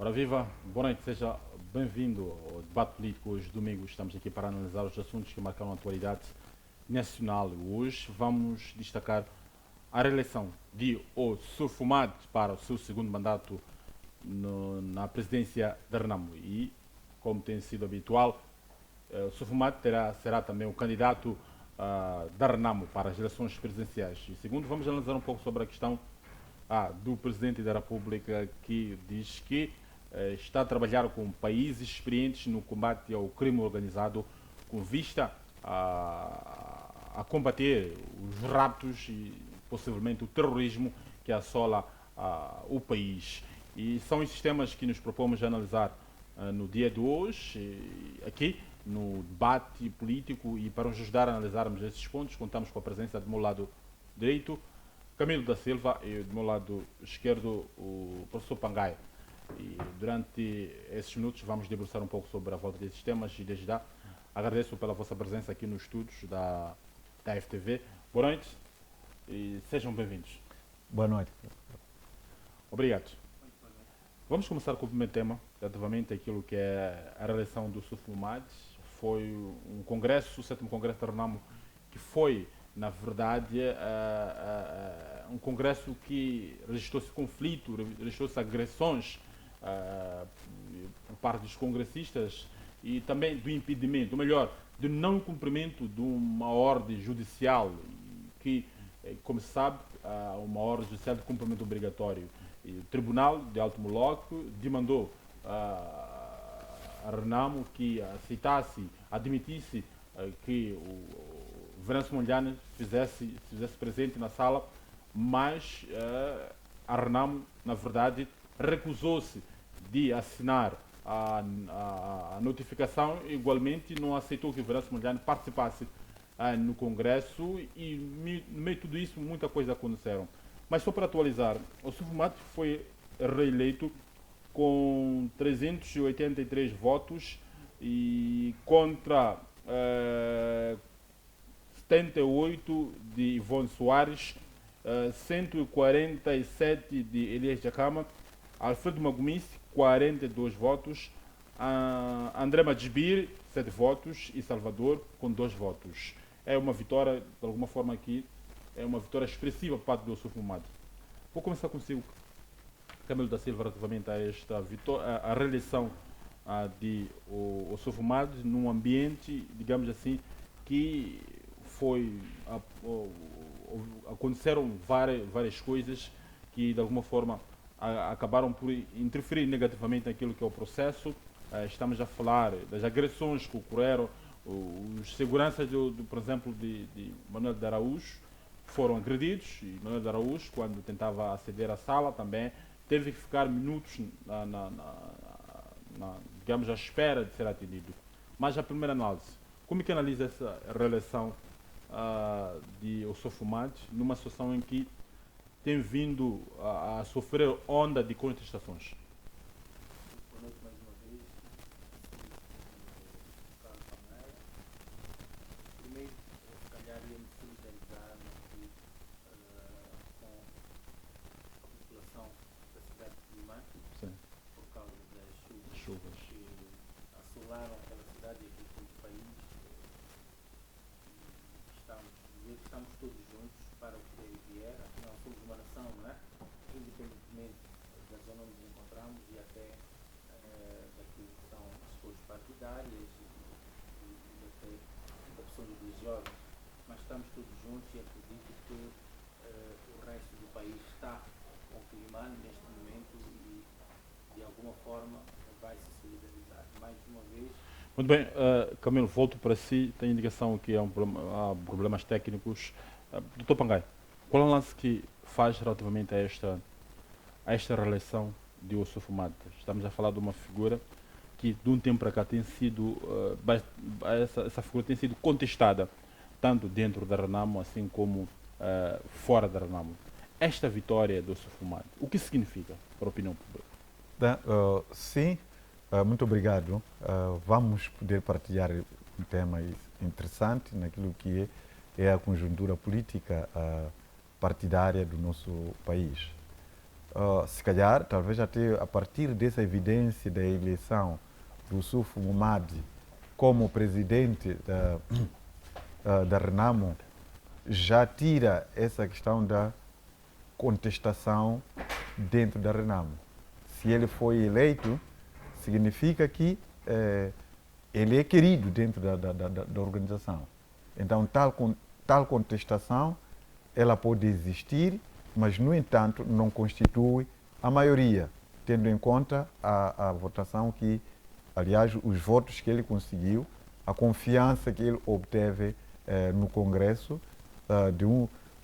Ora viva, boa noite, seja bem-vindo ao debate político. Hoje, domingo, estamos aqui para analisar os assuntos que marcaram a atualidade nacional. Hoje vamos destacar a reeleição de Ossufo Mato para o seu segundo mandato na presidência da Renamo. E, como tem sido habitual, Ossufo Mato será também o candidato da Renamo para as eleições presidenciais. E segundo, vamos analisar um pouco sobre a questão do Presidente da República, que diz que está a trabalhar com países experientes no combate ao crime organizado com vista a combater os raptos e possivelmente o terrorismo que assola o país. E são esses temas que nos propomos analisar no dia de hoje, aqui no debate político, e para nos ajudar a analisarmos esses pontos, contamos com a presença do meu lado direito, Camilo da Silva, e do meu lado esquerdo, o professor Pangai. E durante esses minutos vamos debruçar um pouco sobre a volta desses temas e desde já agradeço pela vossa presença aqui nos estúdios da FTV. Boa noite e sejam bem-vindos. Boa noite. Obrigado. Vamos começar com o primeiro tema, relativamente àquilo que é a reeleição do Ossufo Mato. Foi um congresso, o 7º Congresso da Renamo, que foi, na verdade, um congresso que registrou-se conflito, registrou-se agressões por parte dos congressistas e também do impedimento, ou melhor, do não cumprimento de uma ordem judicial que, como se sabe, uma ordem judicial de cumprimento obrigatório. E o Tribunal de Alto Moloco demandou a Renamo que aceitasse, admitisse que o Venâncio Mondlane fizesse presente na sala, mas a Renamo, na verdade, recusou-se de assinar a notificação, igualmente não aceitou que o Venâncio Mondlane participasse no Congresso e no meio de tudo isso muita coisa aconteceram. Mas só para atualizar, o Ossufo Mato foi reeleito com 383 votos e contra 78 de Ivone Soares, 147 de Elias Jacama, Alfredo Magomice, 42 votos, André Madjibir, 7 votos e Salvador com 2 votos. É uma vitória, de alguma forma aqui, é uma vitória expressiva para parte do Ossufo Mato. Vou começar consigo, Camilo da Silva, relativamente a esta a reeleição de Ossufo Mato num ambiente, digamos assim, que foi aconteceram várias coisas que de alguma forma acabaram por interferir negativamente naquilo que é o processo. Estamos a falar das agressões que ocorreram, os seguranças, por exemplo, de Manuel de Araújo, foram agredidos, e Manuel de Araújo, quando tentava aceder à sala, também teve que ficar minutos digamos, à espera de ser atendido. Mas a primeira análise, como é que analisa essa reeleição de Ossufo Mato numa situação em que tem vindo a sofrer onda de contestações? Boa noite mais uma vez. Carlos Palmeira. Primeiro, se calhar ia me solidarizar aqui com a população da cidade de Limão Sim. por causa das Chuvas. que assolaram aquela cidade e aquele todo o país. Estamos todos juntos para o que vier, afinal somos uma nação, não é? Independentemente da zona onde nos encontramos e até daquilo que são as cores partidárias e até opções religiosas, mas estamos todos juntos e acredito que o resto do país está com o Quilimane neste momento e de alguma forma vai se solidarizar. Mais uma vez. Muito bem, Camilo, volto para si. Tem indicação que há problemas técnicos. Dr. Pangai, qual é o lance que faz relativamente a esta reeleição de Ossufo Mato? Estamos a falar de uma figura que de um tempo para cá tem sido, essa figura tem sido contestada, tanto dentro da Renamo assim como fora da Renamo. Esta vitória do Ossufo Mato, o que significa para a opinião pública? Sim, muito obrigado. Vamos poder partilhar um tema interessante naquilo que é a conjuntura política partidária do nosso país. se calhar, talvez até a partir dessa evidência da eleição do Yusuf Momadi como presidente da Renamo, já tira essa questão da contestação dentro da Renamo. Se ele foi eleito, significa que ele é querido dentro da organização. Então, tal contestação, ela pode existir, mas, no entanto, não constitui a maioria, tendo em conta a votação que, aliás, os votos que ele conseguiu, a confiança que ele obteve no Congresso,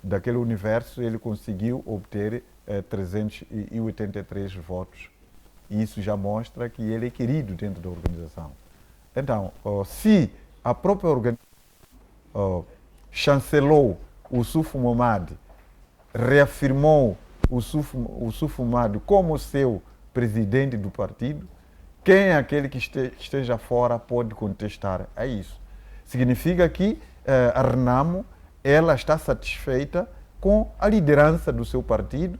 daquele universo, ele conseguiu obter 383 votos. E isso já mostra que ele é querido dentro da organização. Então, se a própria organização chancelou o Yusuf Momadi, reafirmou o Yusuf Momadi como seu presidente do partido, quem é aquele que esteja fora pode contestar a isso. Significa que a Renamo ela está satisfeita com a liderança do seu partido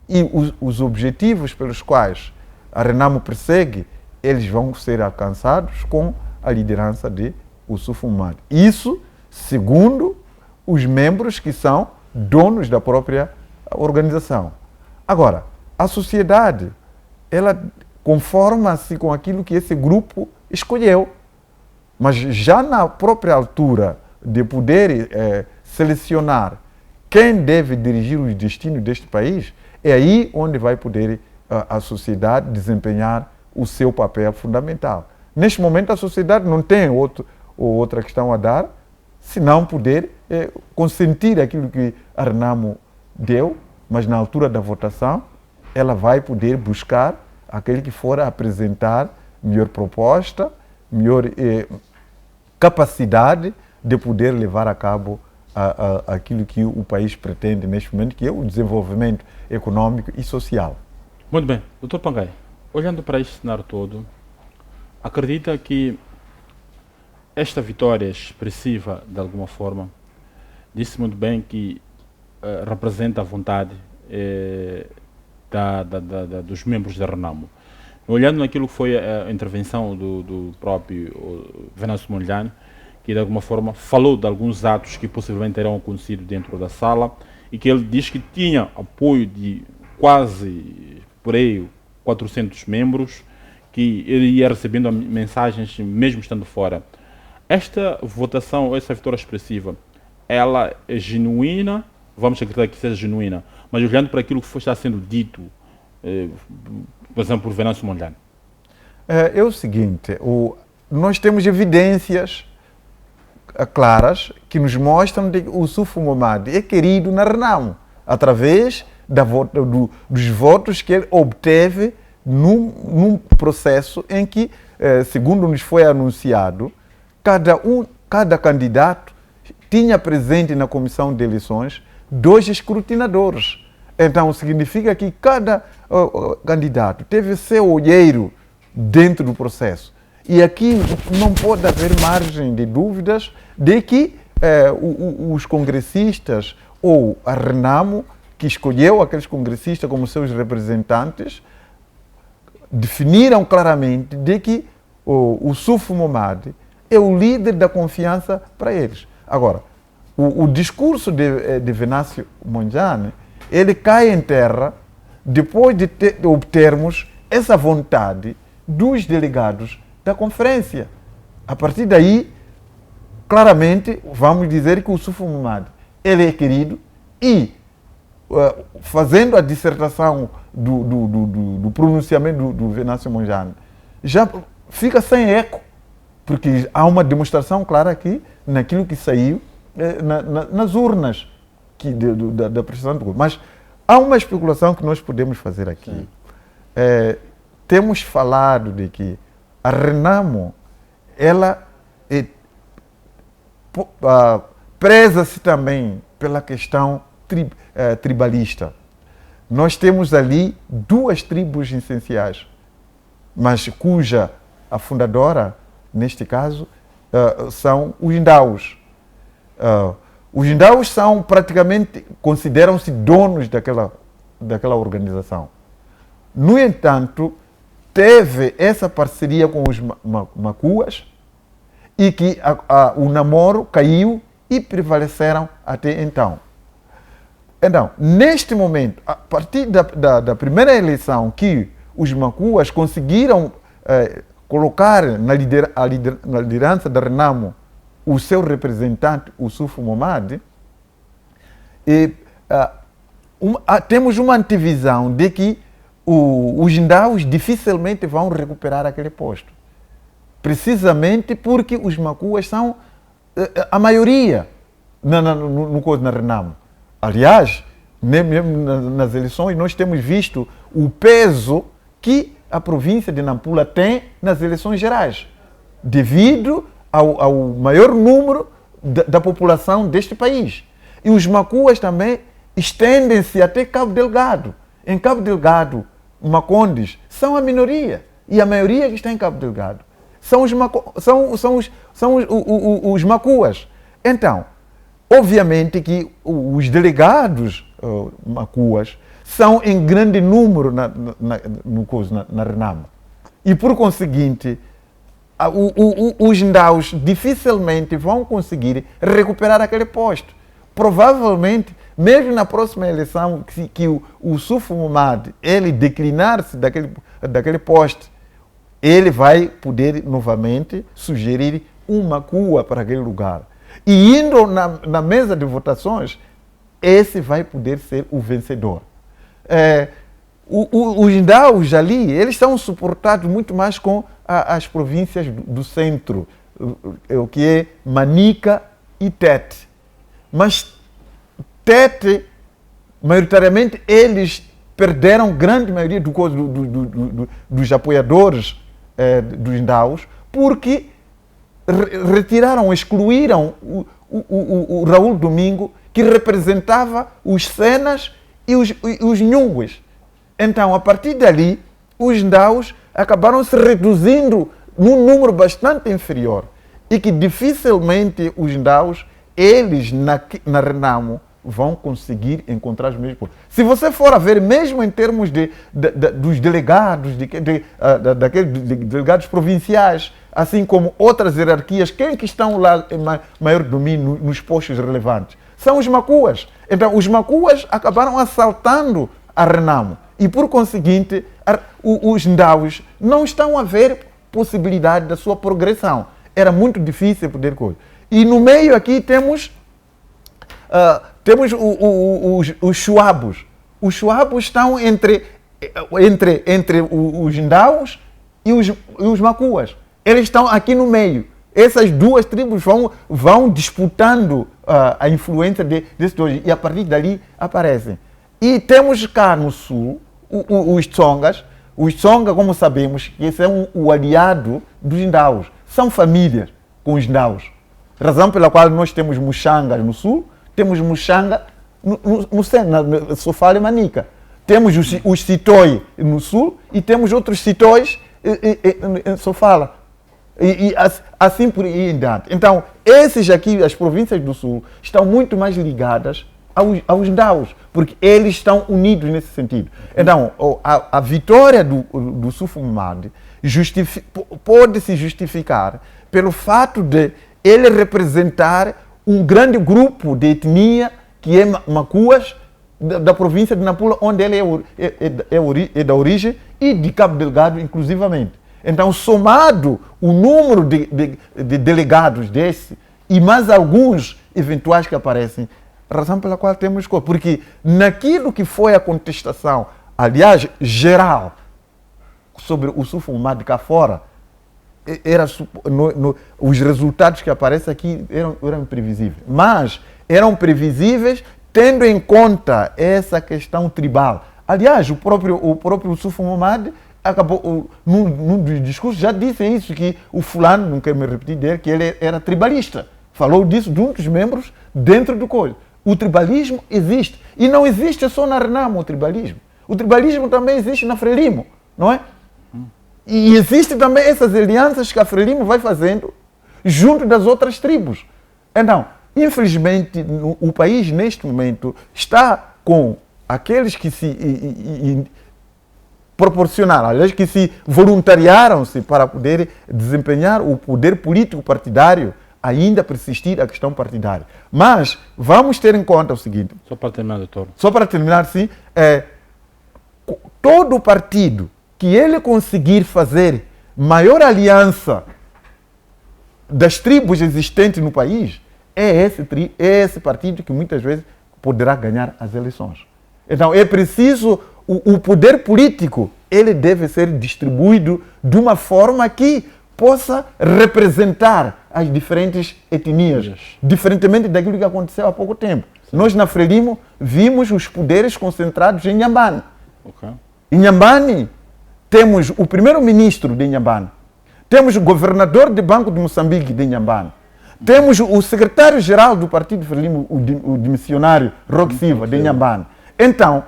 e os objetivos pelos quais a Renamo persegue, eles vão ser alcançados com a liderança de Yusuf Momadi. Isso segundo os membros que são donos da própria organização. Agora, a sociedade, ela conforma-se com aquilo que esse grupo escolheu. Mas já na própria altura de poder selecionar quem deve dirigir os destinos deste país, é aí onde vai poder a sociedade desempenhar o seu papel fundamental. Neste momento, a sociedade não tem outra questão a dar, senão poder consentir aquilo que a Renamo deu, mas na altura da votação, ela vai poder buscar aquele que for apresentar melhor proposta, melhor capacidade de poder levar a cabo aquilo que o país pretende neste momento, que é o desenvolvimento econômico e social. Muito bem. Dr. Pangai, olhando para este cenário todo, acredita que esta vitória expressiva, de alguma forma, disse muito bem que representa a vontade dos membros da Renamo. Olhando naquilo que foi a intervenção do próprio Venâncio Mondlane, que de alguma forma falou de alguns atos que possivelmente terão acontecido dentro da sala e que ele diz que tinha apoio de quase, por aí, 400 membros, que ele ia recebendo mensagens mesmo estando fora. Esta votação, essa vitória expressiva, ela é genuína, vamos acreditar que seja genuína, mas olhando para aquilo que está sendo dito, por exemplo, por Venâncio Mondlane. É o seguinte, nós temos evidências claras que nos mostram que o Yusuf Momadi é querido na Renamo, através dos votos que ele obteve num processo em que, segundo nos foi anunciado, cada candidato tinha presente na comissão de eleições 2 escrutinadores. Então, significa que cada candidato teve seu olheiro dentro do processo. E aqui não pode haver margem de dúvidas de que os congressistas ou a Renamo, que escolheu aqueles congressistas como seus representantes, definiram claramente de que o Yusuf Momadi é o líder da confiança para eles. Agora, o discurso de Venâncio Mondlane, ele cai em terra depois de obtermos essa vontade dos delegados da conferência. A partir daí, claramente, vamos dizer que o Yusuf Momadi, ele é querido e, fazendo a dissertação do pronunciamento do Venâncio Mondlane, já fica sem eco, porque há uma demonstração clara aqui naquilo que saiu nas urnas da prestação do governo. Mas há uma especulação que nós podemos fazer aqui. Temos falado de que a Renamo, ela preza-se também pela questão tribalista. Nós temos ali 2 tribos essenciais, mas cuja a fundadora, neste caso, são os Ndaus. Os Ndaus são praticamente, consideram-se donos daquela daquela organização. No entanto, teve essa parceria com os macuas e que o namoro caiu e prevaleceram até então. Então, neste momento, a partir da primeira eleição que os macuas conseguiram colocar na liderança da Renamo o seu representante, o Sufo Momad, temos uma antevisão de que os Ndaus dificilmente vão recuperar aquele posto. Precisamente porque os macuas são a maioria na Renamo. Aliás, mesmo nas eleições, nós temos visto o peso que a província de Nampula tem nas eleições gerais, devido ao maior número da população deste país. E os macuas também estendem-se até Cabo Delgado. Em Cabo Delgado, Macondes são a minoria, e a maioria que está em Cabo Delgado são os macuas. Então, obviamente que os delegados macuas são em grande número na Renamo. E, por conseguinte, os Ndaus dificilmente vão conseguir recuperar aquele posto. Provavelmente, mesmo na próxima eleição, que o Sufo Momad, ele declinar-se daquele posto, ele vai poder novamente sugerir uma macua para aquele lugar. E indo na mesa de votações, esse vai poder ser o vencedor. Os Ndaus ali, eles são suportados muito mais com as províncias do centro, o que é Manica e Tete. Mas Tete, maioritariamente, eles perderam grande maioria dos apoiadores dos Ndaus, porque excluíram o Raul Domingo, que representava os Senas e os Nhungues. Então, a partir dali, os Ndaus acabaram se reduzindo num número bastante inferior e que dificilmente os Ndaus, eles na Renamo, vão conseguir encontrar os mesmos pontos. Se você for a ver, mesmo em termos dos delegados, daqueles delegados provinciais, assim como outras hierarquias, quem que estão lá em maior domínio nos postos relevantes? São os macuas. Então, os macuas acabaram assaltando a Renamo. E, por conseguinte, os Ndaus não estão a ver possibilidade da sua progressão. Era muito difícil poder coisa. E no meio aqui temos os Chuabos. Os Chuabos estão entre os Ndaus e os macuas. Eles estão aqui no meio. Essas duas tribos vão disputando a influência desses dois. E a partir dali aparecem. E temos cá no sul os Tsongas. Os Tsonga, como sabemos, que são o aliado dos Ndaus. São famílias com os Ndaus. Razão pela qual nós temos Muxangas no sul, temos Muxanga no centro, na Sofala e Manica. Temos os Sitoi no sul e temos outros Sitóis em Sofala. E assim por aí em diante. Então, esses aqui, as províncias do sul, estão muito mais ligadas aos Ndaus, porque eles estão unidos nesse sentido. Então, a vitória do Sufo Momad pode se justificar pelo fato de ele representar um grande grupo de etnia que é macuas da província de Nampula, onde ele é da origem, e de Cabo Delgado, inclusivamente. Então, somado o número de delegados desse e mais alguns eventuais que aparecem, razão pela qual temos coisa. Porque naquilo que foi a contestação, aliás, geral, sobre o Sufo Momad cá fora, os resultados que aparecem aqui eram previsíveis. Mas eram previsíveis tendo em conta essa questão tribal. Aliás, o próprio Sufo Momad acabou, num dos discursos, já disse isso, que o fulano, não quero me repetir dele, que ele era tribalista. Falou disso de um dos membros dentro do coisa. O tribalismo existe. E não existe só na Renamo o tribalismo. O tribalismo também existe na Frelimo, não é? E existem também essas alianças que a Frelimo vai fazendo junto das outras tribos. Então, infelizmente, o país neste momento está com aqueles que se proporcionaram, aliás, que se voluntariaram-se para poder desempenhar o poder político partidário, ainda persistir a questão partidária. Mas vamos ter em conta o seguinte. Só para terminar, doutor. Só para terminar, sim, todo partido que ele conseguir fazer maior aliança das tribos existentes no país, é esse partido que muitas vezes poderá ganhar as eleições. Então é preciso, o poder político, ele deve ser distribuído de uma forma que possa representar as diferentes etnias, diferentemente daquilo que aconteceu há pouco tempo. Sim. Nós na Frelimo vimos os poderes concentrados em Inhambane. Okay. Em Inhambane temos o primeiro-ministro de Inhambane, temos o governador do Banco de Moçambique de Inhambane, temos o secretário-geral do Partido Frelimo, o dimissionário Roque Silva de Inhambane. Então,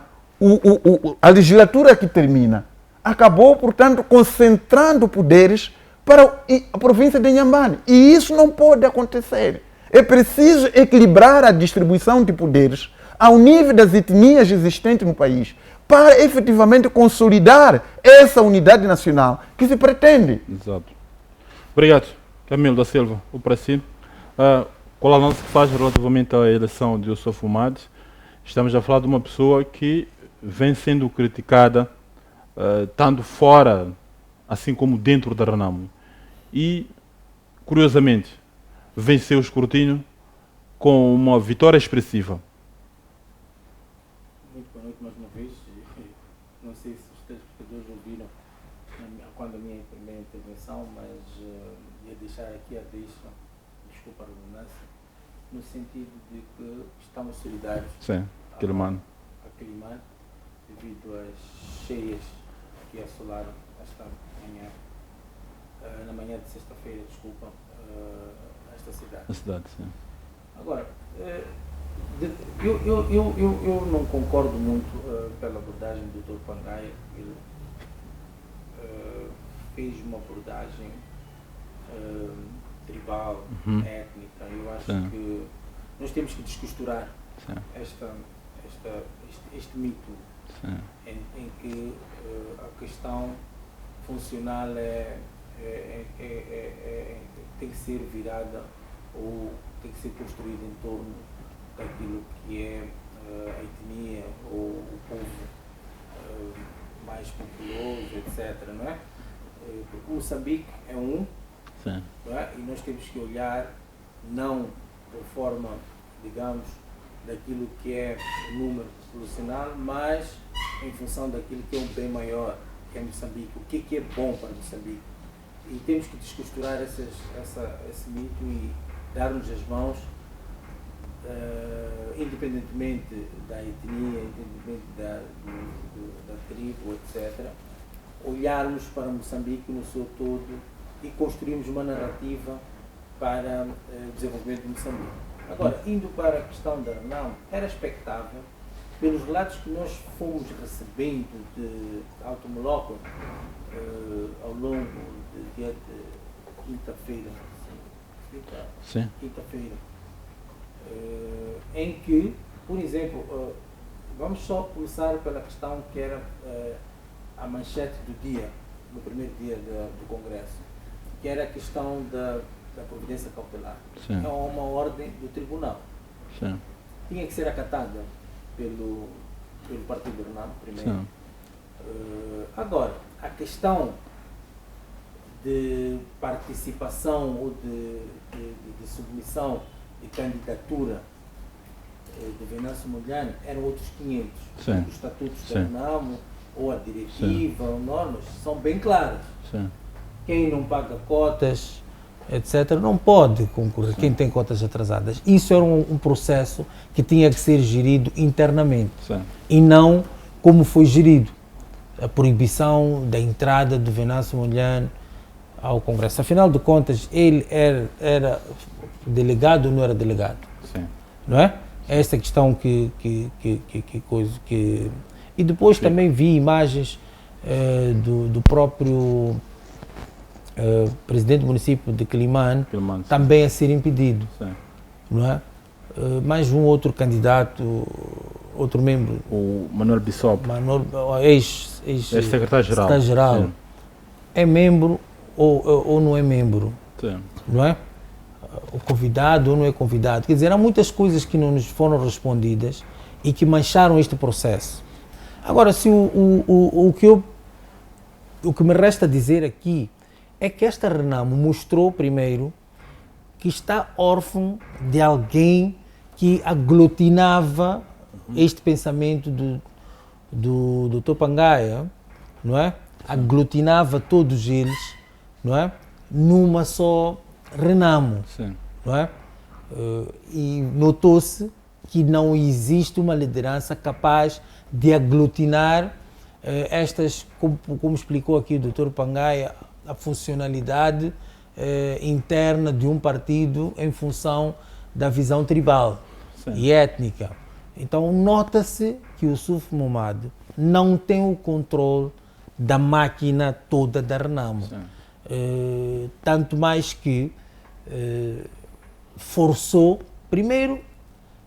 a legislatura que termina acabou, portanto, concentrando poderes para a província de Inhambane. E isso não pode acontecer. É preciso equilibrar a distribuição de poderes ao nível das etnias existentes no país para efetivamente consolidar essa unidade nacional que se pretende. Exato. Obrigado, Camilo da Silva. O para si. Qual a análise que faz relativamente à eleição de Youssouf Moumad? Estamos a falar de uma pessoa que vem sendo criticada, tanto fora, assim como dentro da Renamo. E, curiosamente, venceu o escrutínio com uma vitória expressiva. Muito boa noite mais uma vez. Não sei se os telespectadores ouviram quando a minha primeira intervenção, mas ia deixar aqui a deixa, desculpa a redundância, no sentido de que estamos solidários. Sim, Quilimane, devido às cheias que assolaram esta manhã, na manhã de sexta-feira, desculpa, esta cidade. A cidade, sim. Agora, eu não concordo muito pela abordagem do Dr. Pangaia. Ele fez uma abordagem tribal, étnica. Eu acho que nós temos que descosturar este mito em que a questão funcional tem que ser virada ou tem que ser construída em torno daquilo que é a etnia ou o povo mais populoso, etc. Não é? Porque Moçambique é não é? E nós temos que olhar não por forma, digamos, daquilo que é o número populacional, mas em função daquilo que é um bem maior, que é Moçambique, o que é bom para Moçambique. E temos que descosturar esse mito e dar-nos as mãos, independentemente da etnia, independentemente da tribo, etc., olharmos para Moçambique no seu todo e construirmos uma narrativa para o desenvolvimento de Moçambique. Agora, indo para a questão da Renamo, era expectável, pelos relatos que nós fomos recebendo de Alto Moloco ao longo de quinta-feira, em que, por exemplo, vamos só começar pela questão que era a manchete do dia, no primeiro dia do Congresso, que era a questão da providência cautelar. É uma ordem do Tribunal. Tinha que ser acatada pelo Partido Renamo primeiro. Agora, a questão de participação ou de submissão de candidatura de Venâncio Mondlane eram outros 500. Os estatutos da Renamo, ou a diretiva, ou normas, são bem claras. Quem não paga cotas, etc., não pode concorrer. Quem tem cotas atrasadas. Isso era um processo que tinha que ser gerido internamente e não como foi gerido a proibição da entrada de Venâncio Mondlane ao Congresso. Afinal de contas, ele era delegado ou não era delegado? Não é? É essa questão que E depois também vi imagens do próprio presidente do município de Quilimane também a ser impedido. Não é? Mais um outro candidato, outro membro, O Manuel Bissop, ex-secretário-geral, secretário-geral. é membro ou não é membro, Sim. não é? O convidado ou não é convidado. Quer dizer, há muitas coisas que não nos foram respondidas e que mancharam este processo. Agora, se o que me resta dizer aqui é que esta Renamo mostrou, primeiro, que está órfão de alguém que aglutinava este pensamento do Dr. Pangaia, não é? Aglutinava todos eles, não é? Numa só Renamo, Sim. não é? E notou-se que não existe uma liderança capaz de aglutinar estas, como explicou aqui o Dr. Pangaia, a funcionalidade interna de um partido em função da visão tribal. Sim. E étnica. Então nota-se que o Yusuf Mahamat não tem o controle da máquina toda da Renamo. Tanto mais que forçou, primeiro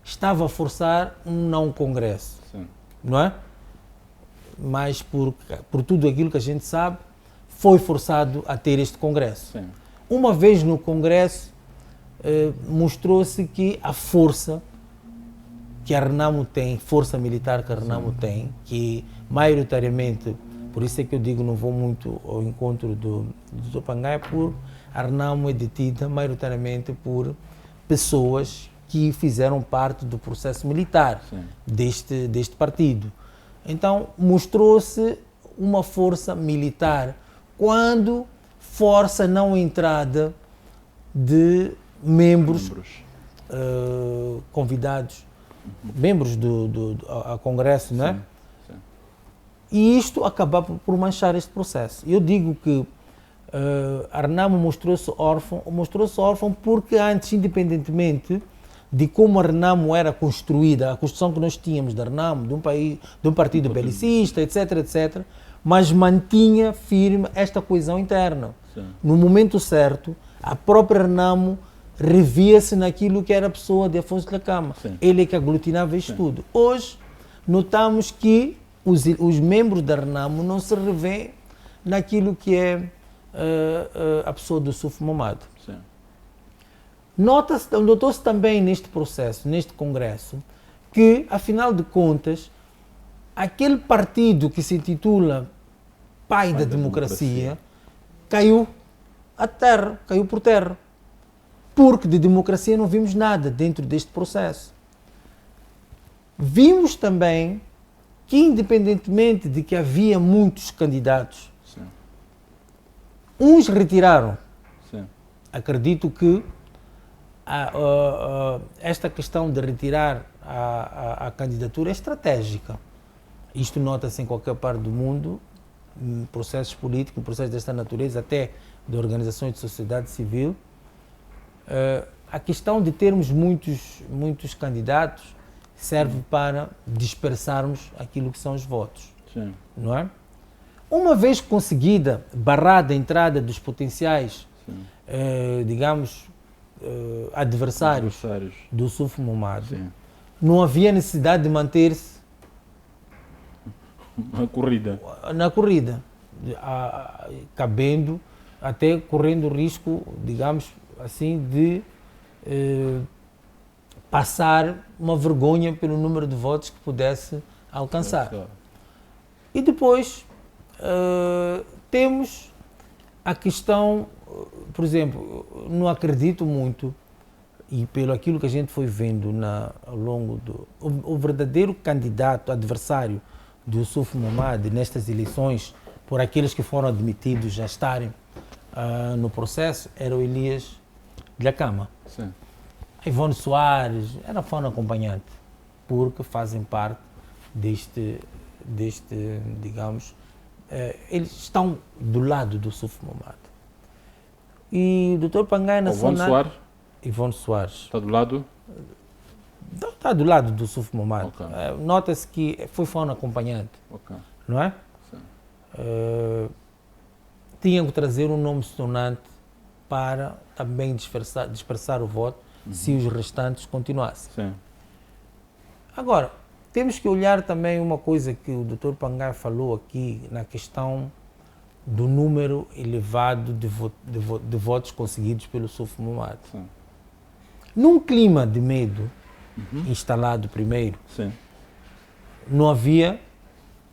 estava a forçar um não congresso, sim, não é? Mas por tudo aquilo que a gente sabe, foi forçado a ter este congresso. Sim. Uma vez no congresso, mostrou-se que a força que a Renamo tem, força militar que a Renamo sim, tem, que maioritariamente, por isso é que eu digo, não vou muito ao encontro do Dr. Pangaia, a Renamo é detida maioritariamente por pessoas que fizeram parte do processo militar deste partido. Então, mostrou-se uma força militar quando força não entrada de membros. Convidados, membros do Congresso, não é? Sim. E isto acaba por manchar este processo. Eu digo que a Renamo mostrou-se órfão porque antes, independentemente de como a Renamo era construída, a construção que nós tínhamos da Renamo, de um partido belicista, etc., mas mantinha firme esta coesão interna. Sim. No momento certo, a própria Renamo revia-se naquilo que era a pessoa de Afonso Dhlakama. Ele é que aglutinava isto tudo. Hoje, notamos que os membros da Renamo não se revêem naquilo que é a pessoa do Yusuf Mahamat. Notou-se também neste processo, neste congresso, que, afinal de contas, aquele partido que se intitula Pai da Democracia caiu por terra. Porque de democracia não vimos nada dentro deste processo. Vimos também que, independentemente de que havia muitos candidatos, uns retiraram. Acredito que esta questão de retirar a candidatura é estratégica. Isto nota-se em qualquer parte do mundo, em processos políticos, em processos desta natureza, até de organizações de sociedade civil. A questão de termos muitos candidatos serve para dispersarmos aquilo que são os votos. Sim. Não é? Uma vez conseguida, barrada a entrada dos potenciais, adversários do Yusuf Mahamat, não havia necessidade de manter-se na corrida, cabendo, até correndo o risco, digamos assim, de passar uma vergonha pelo número de votos que pudesse alcançar. E depois temos a questão, por exemplo, não acredito muito, e pelo aquilo que a gente foi vendo ao longo o verdadeiro candidato, adversário do Yusuf Mahamat nestas eleições, por aqueles que foram admitidos já estarem no processo, era o Elias Dhlakama. Sim. Ivone Soares era fã acompanhante, porque fazem parte deste digamos, eles estão do lado do Yusuf Mahamat. E o Dr. Pangaia Nacional... Ivone Soares. Está do lado? Está do lado do Yusuf Mahamat. Okay. Nota-se que foi fã acompanhante. Okay. Não é? Tinham que trazer um nome sonante para também dispersar o voto, se os restantes continuassem. Sim. Agora, temos que olhar também uma coisa que o Dr. Pangar falou aqui na questão do número elevado de votos conseguidos pelo Suf Momad. Sim. Num clima de medo instalado primeiro, Sim. não havia,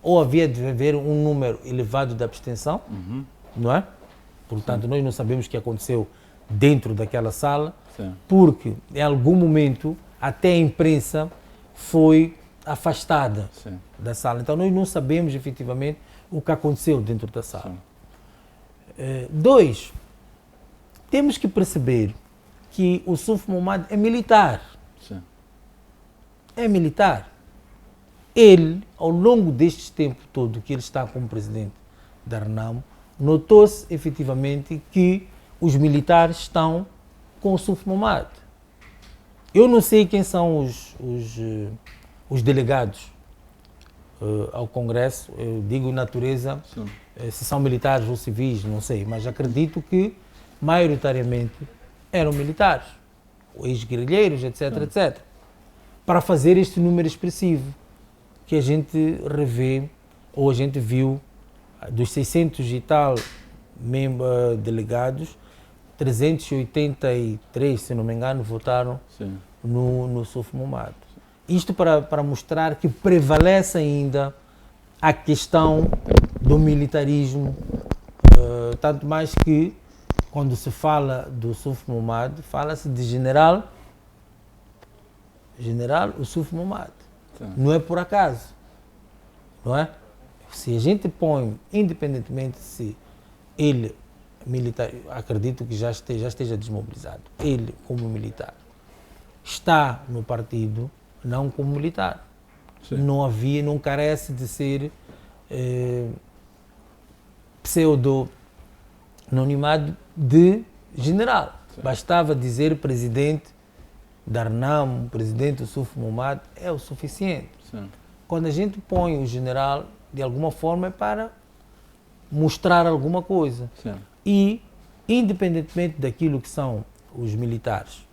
ou havia de haver um número elevado de abstenção, não é? Portanto, nós não sabemos o que aconteceu dentro daquela sala, Sim. porque em algum momento até a imprensa foi afastada Sim. da sala. Então nós não sabemos efetivamente o que aconteceu dentro da sala. Dois, temos que perceber que o Suf Momad é militar. Sim. É militar. Ele, ao longo deste tempo todo que ele está como presidente da Renamo, notou-se efetivamente que os militares estão com o Suf Momad. Eu não sei quem são os delegados ao Congresso, eu digo natureza, se são militares ou civis, não sei, mas acredito que maioritariamente eram militares, ex-guerrilheiros, etc, etc, para fazer este número expressivo que a gente revê, ou a gente viu, dos 600 e tal delegados, 383, se não me engano, votaram no Suf Momad. Isto para mostrar que prevalece ainda a questão do militarismo, tanto mais que quando se fala do Suf Momad, fala-se de general o Suf Momad. Não é por acaso, não é? Se a gente põe, independentemente se ele militar, acredito que já esteja desmobilizado, ele como militar está no partido não como militar. Não carece de ser pseudo-anonimado de general. Bastava dizer presidente da Renamo, presidente do Suf Momad, é o suficiente. Quando a gente põe o general, de alguma forma é para mostrar alguma coisa. E, independentemente daquilo que são os militares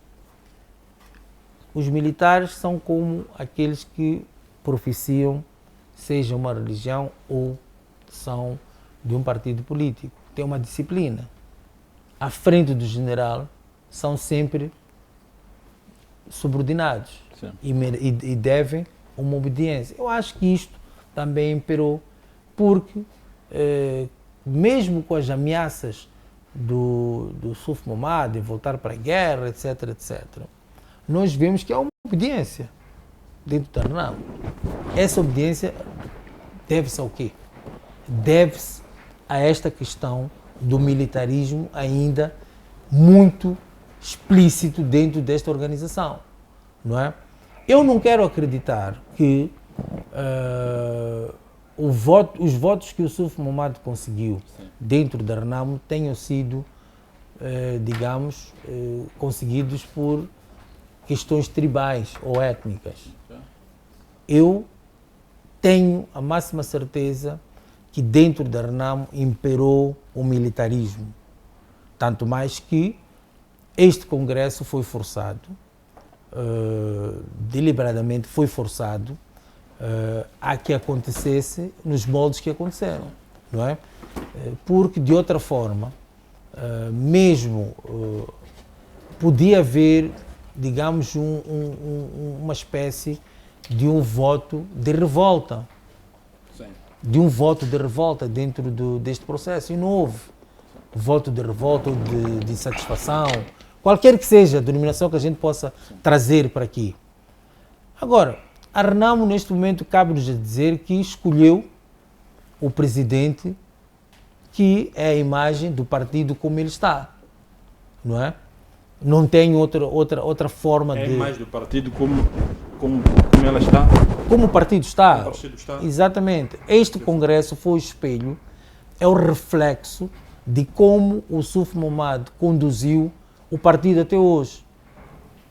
são como aqueles que proficiam, seja uma religião ou são de um partido político. Tem uma disciplina. À frente do general são sempre subordinados e devem uma obediência. Eu acho que isto também imperou, porque mesmo com as ameaças do Suf Momad de voltar para a guerra, etc, etc, nós vemos que há uma obediência dentro da Renamo. Essa obediência deve-se ao quê? Deve-se a esta questão do militarismo ainda muito explícito dentro desta organização, não é? Eu não quero acreditar que os votos que o Suf Momad conseguiu dentro da Renamo tenham sido, digamos, conseguidos por questões tribais ou étnicas. Eu tenho a máxima certeza que dentro da Renamo imperou o militarismo. Tanto mais que este congresso foi forçado, deliberadamente foi forçado a que acontecesse nos moldes que aconteceram, não é? Porque de outra forma, mesmo podia haver, digamos, uma espécie de um voto de revolta, dentro deste processo, e não houve voto de revolta ou de insatisfação, qualquer que seja a denominação que a gente possa trazer para aqui. Agora, a Renamo, neste momento, cabe-nos dizer que escolheu o presidente que é a imagem do partido como ele está, não é? Não tem outra forma de... É a imagem do partido como ela está? Como o partido está. O partido está. Exatamente. Este congresso foi o espelho, é o reflexo de como o Suf Momad conduziu o partido até hoje.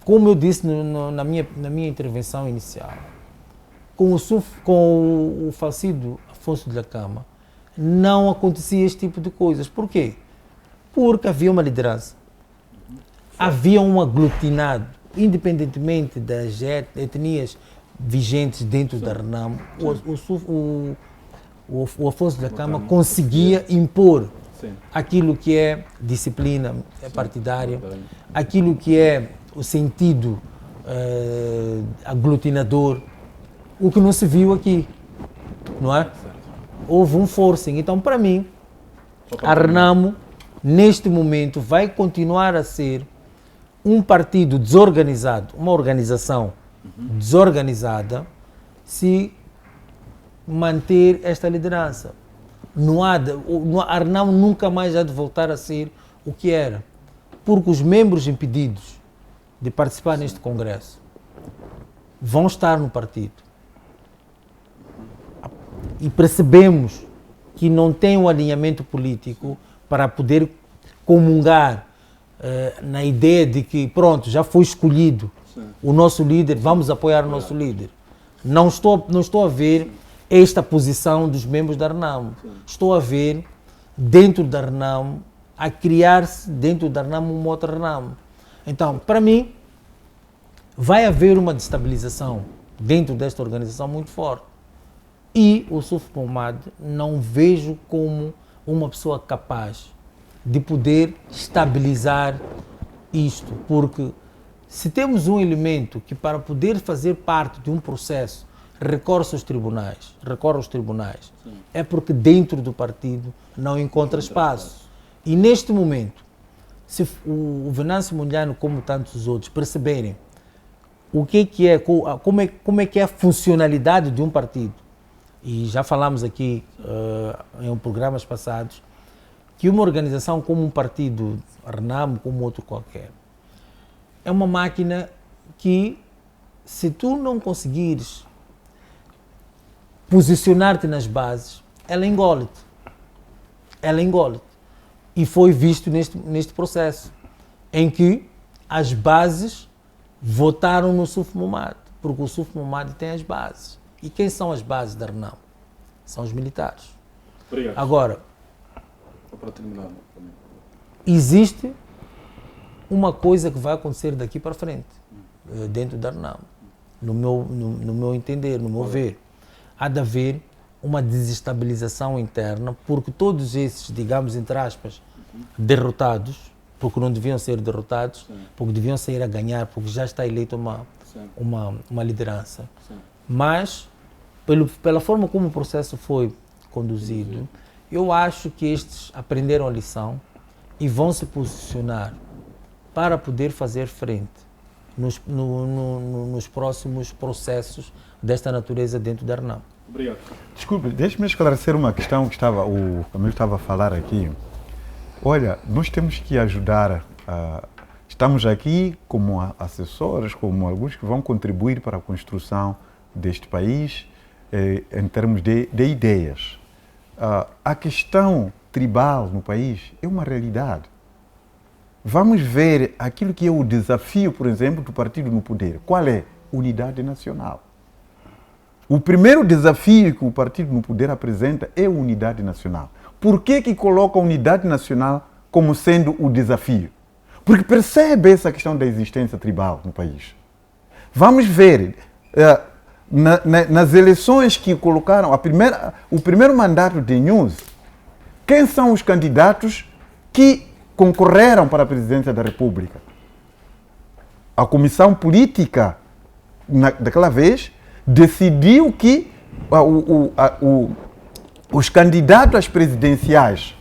Como eu disse na minha intervenção inicial, com o falecido Afonso de Cama, não acontecia este tipo de coisas. Por quê? Porque havia uma liderança, havia um aglutinado, independentemente das etnias vigentes dentro da Renamo, o Afonso Dhlakama conseguia impor Sim. aquilo que é disciplina partidária, aquilo que é o sentido aglutinador, o que não se viu aqui, não é? Houve um forcing. Então, para mim, a Renamo, neste momento, vai continuar a ser um partido desorganizado, uma organização desorganizada, se manter esta liderança. A Renamo nunca mais há de voltar a ser o que era, porque os membros impedidos de participar neste congresso vão estar no partido. E percebemos que não tem um alinhamento político para poder comungar na ideia de que, pronto, já foi escolhido o nosso líder, vamos apoiar o nosso líder. Não estou a ver esta posição dos membros da Renamo. Estou a ver dentro da Renamo, a criar-se dentro da Renamo uma outra Renamo. Então, para mim, vai haver uma destabilização dentro desta organização muito forte. E o Suf Mohammad não vejo como uma pessoa capaz de poder estabilizar isto, porque se temos um elemento que para poder fazer parte de um processo recorre aos tribunais, é porque dentro do partido não encontra espaço. E neste momento, se o Venâncio Mondlane, como tantos outros, perceberem o que é, como é que é a funcionalidade de um partido, e já falamos aqui em programas passados, que uma organização como um partido, Renamo, como outro qualquer, é uma máquina que, se tu não conseguires posicionar-te nas bases, ela engole-te. Ela engole-te. E foi visto neste processo, em que as bases votaram no Suf Mohammad, porque o Suf Mohammad tem as bases. E quem são as bases da Renamo? São os militares. Obrigado. Agora, para terminar, existe uma coisa que vai acontecer daqui para frente, dentro da Renamo, no meu entender, no meu ver. Há de haver uma desestabilização interna, porque todos esses, digamos, entre aspas, derrotados, porque não deviam ser derrotados, porque deviam sair a ganhar, porque já está eleita uma liderança. Mas, pela forma como o processo foi conduzido, eu acho que estes aprenderam a lição e vão se posicionar para poder fazer frente nos próximos processos desta natureza dentro da Renamo. Obrigado. Desculpe, deixe-me esclarecer uma questão que o Camilo estava a falar aqui. Olha, nós temos que ajudar, estamos aqui como assessores, como alguns que vão contribuir para a construção deste país em termos de ideias. A questão tribal no país é uma realidade. Vamos ver aquilo que é o desafio, por exemplo, do partido no poder. Qual é? Unidade nacional. O primeiro desafio que o partido no poder apresenta é a unidade nacional. Por que coloca a unidade nacional como sendo o desafio? Porque percebe essa questão da existência tribal no país. Vamos ver, nas eleições que colocaram o primeiro mandato de News, quem são os candidatos que concorreram para a presidência da República? A comissão política, daquela vez, decidiu que os candidatos às presidenciais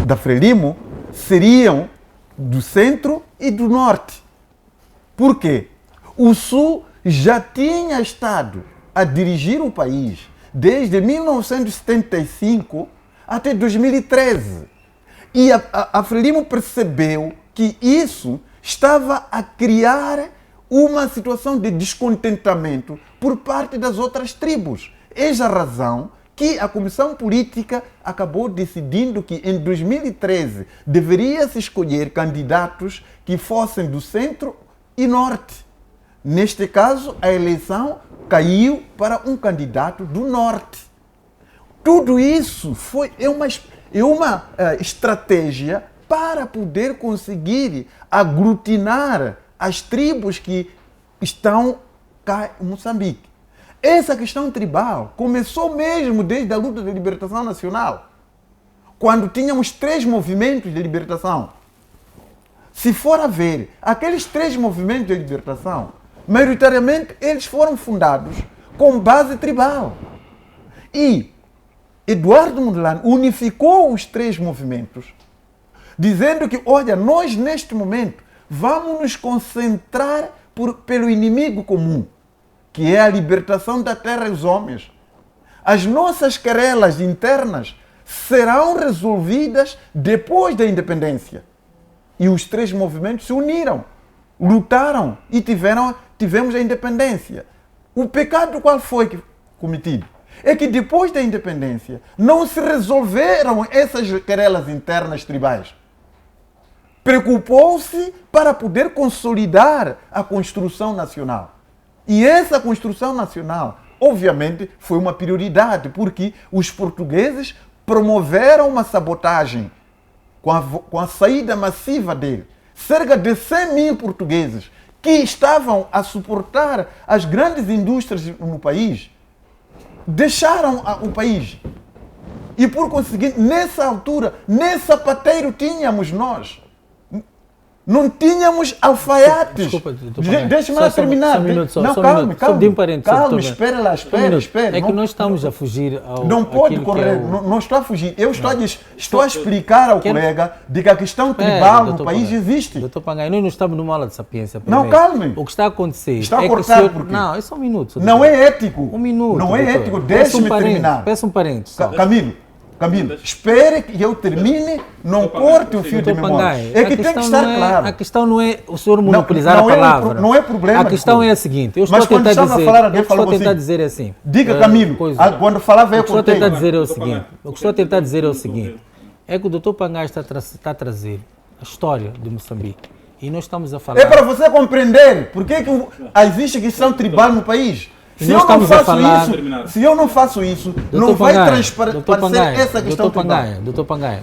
da Frelimo seriam do centro e do norte. Por quê? O Sul já tinha estado a dirigir o país desde 1975 até 2013. E a Frelimo percebeu que isso estava a criar uma situação de descontentamento por parte das outras tribos. Eis a razão que a Comissão Política acabou decidindo que em 2013 deveria-se escolher candidatos que fossem do centro e norte. Neste caso, a eleição caiu para um candidato do norte. Tudo isso é uma estratégia para poder conseguir aglutinar as tribos que estão cá em Moçambique. essa questão tribal começou mesmo desde a luta de libertação nacional, quando tínhamos 3 movimentos de libertação. Se for a ver, aqueles 3 movimentos de libertação, maioritariamente eles foram fundados com base tribal. E Eduardo Mondlane unificou os 3 movimentos, dizendo que, olha, nós neste momento vamos nos concentrar pelo inimigo comum, que é a libertação da terra e dos homens. As nossas querelas internas serão resolvidas depois da independência. E os 3 movimentos se uniram, lutaram e tivemos a independência. O pecado qual foi cometido? É que depois da independência não se resolveram essas querelas internas tribais. Preocupou-se para poder consolidar a construção nacional. E essa construção nacional, obviamente, foi uma prioridade, porque os portugueses promoveram uma sabotagem com a saída massiva dele. Cerca de 100 mil portugueses que estavam a suportar as grandes indústrias no país, deixaram o país. E por conseguinte, nessa altura, nesse sapateiro tínhamos nós. Não tínhamos alfaiates. Desculpa, deixa-me lá terminar. Só um minuto, só, não, só um calma, minuto. calma. Só de um parênteses, calma, doutor. espera lá, espera. É que nós estamos a fugir ao... Não pode àquilo correr, que é o... não estou a fugir. Eu estou a explicar ao colega de que a questão tribal no país Pangai, existe. Doutor Pangai, nós não estamos numa aula de sapiência. Não, primeiro. calme. O que está a acontecer Está a é que o cortar senhor... por quê? Não, é só um minuto. Não doutor. é ético. Um minuto. Não é doutor. ético. Peço Deixe-me terminar. Peço um parênteses. só. Camilo, espere que eu termine, não corte o fio de Doutor memória. Pangai, É que tem que estar claro. A questão não é o senhor monopolizar não a é palavra. não é problema A de questão coisa. é a seguinte. Eu Mas estou a quando tentar estava a dizer... falar, alguém eu estou falou a tentar assim. dizer assim. Diga, Camilo, quando falava eu O que estou a cortei. tentar dizer é o seguinte. O que estou a tentar dizer é o seguinte. É que o doutor Pangai está a trazer a história de Moçambique. E nós estamos a falar... É para você compreender por que existe questão tribal no país. E Se nós eu não estamos a faço falar- isso, se eu não faço isso, Doutor não vai Pangai, transparecer essa questão tribal. Doutor Pangai,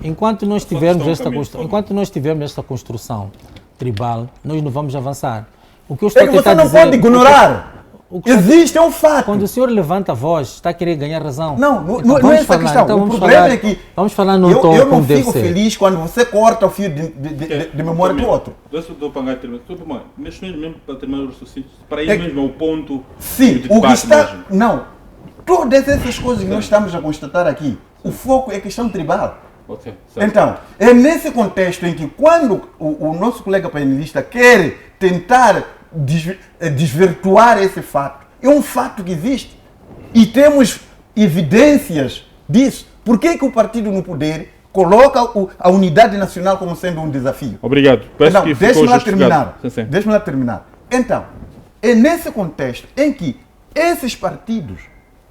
enquanto nós tivermos esta construção tribal, nós não vamos avançar. O que eu estou É a que tentar você não dizer, pode ignorar. o que Existe, é um fato. quando o senhor levanta a voz, está a querer ganhar razão. Não Então, não é vamos essa falar, questão. então O vamos problema falar- é que vamos falar num tom eu não como deve fico ser. feliz quando você corta o fio de memória do outro. Deixa o doutor Pangai terminar. Doutor Pangai, neste mesmo para terminar o raciocínio, para É ir mesmo ao ponto Sim, do o que debate está... mesmo. Não, todas essas coisas que nós estamos a constatar aqui, o foco é questão tribal. Ok, certo. Então, é nesse contexto em que quando o nosso colega painelista quer tentar desvirtuar esse fato, é um fato que existe. E temos evidências disso. Por que o partido no poder coloca a unidade nacional como sendo um desafio? Obrigado. Peço Não, que ficou deixa-me lá justificado. terminar. Sim, sim. Deixa-me lá terminar. Então, é nesse contexto em que esses partidos,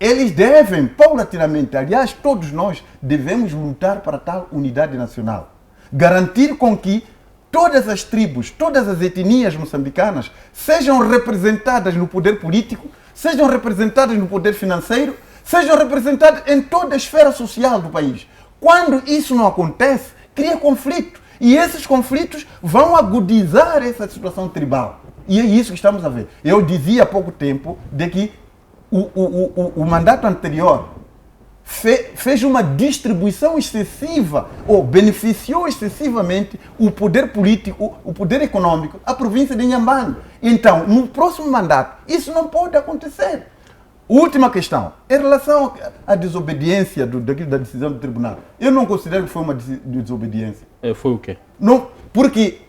eles devem, paulatinamente, aliás, todos nós devemos lutar para tal unidade nacional. Garantir com que todas as tribos, todas as etnias moçambicanas sejam representadas no poder político, sejam representadas no poder financeiro, sejam representadas em toda a esfera social do país. Quando isso não acontece, cria conflito. E esses conflitos vão agudizar essa situação tribal. E é isso que estamos a ver. Eu dizia há pouco tempo de que o mandato anterior fez uma distribuição excessiva ou beneficiou excessivamente o poder político, o poder econômico, a província de Inhambane. Então, no próximo mandato, isso não pode acontecer. Última questão, em relação à desobediência da decisão do tribunal, eu não considero que foi uma desobediência. Foi o quê? Não, porque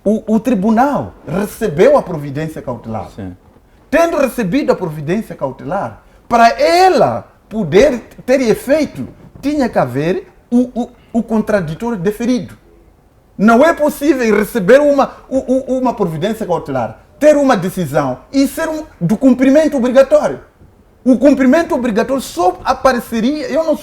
o tribunal recebeu a providência cautelar. Sim. Tendo recebido a providência cautelar, para ela poder ter efeito, tinha que haver o contraditório deferido. Não é possível receber uma providência cautelar, ter uma decisão e ser do cumprimento obrigatório. O cumprimento obrigatório só apareceria... Eu não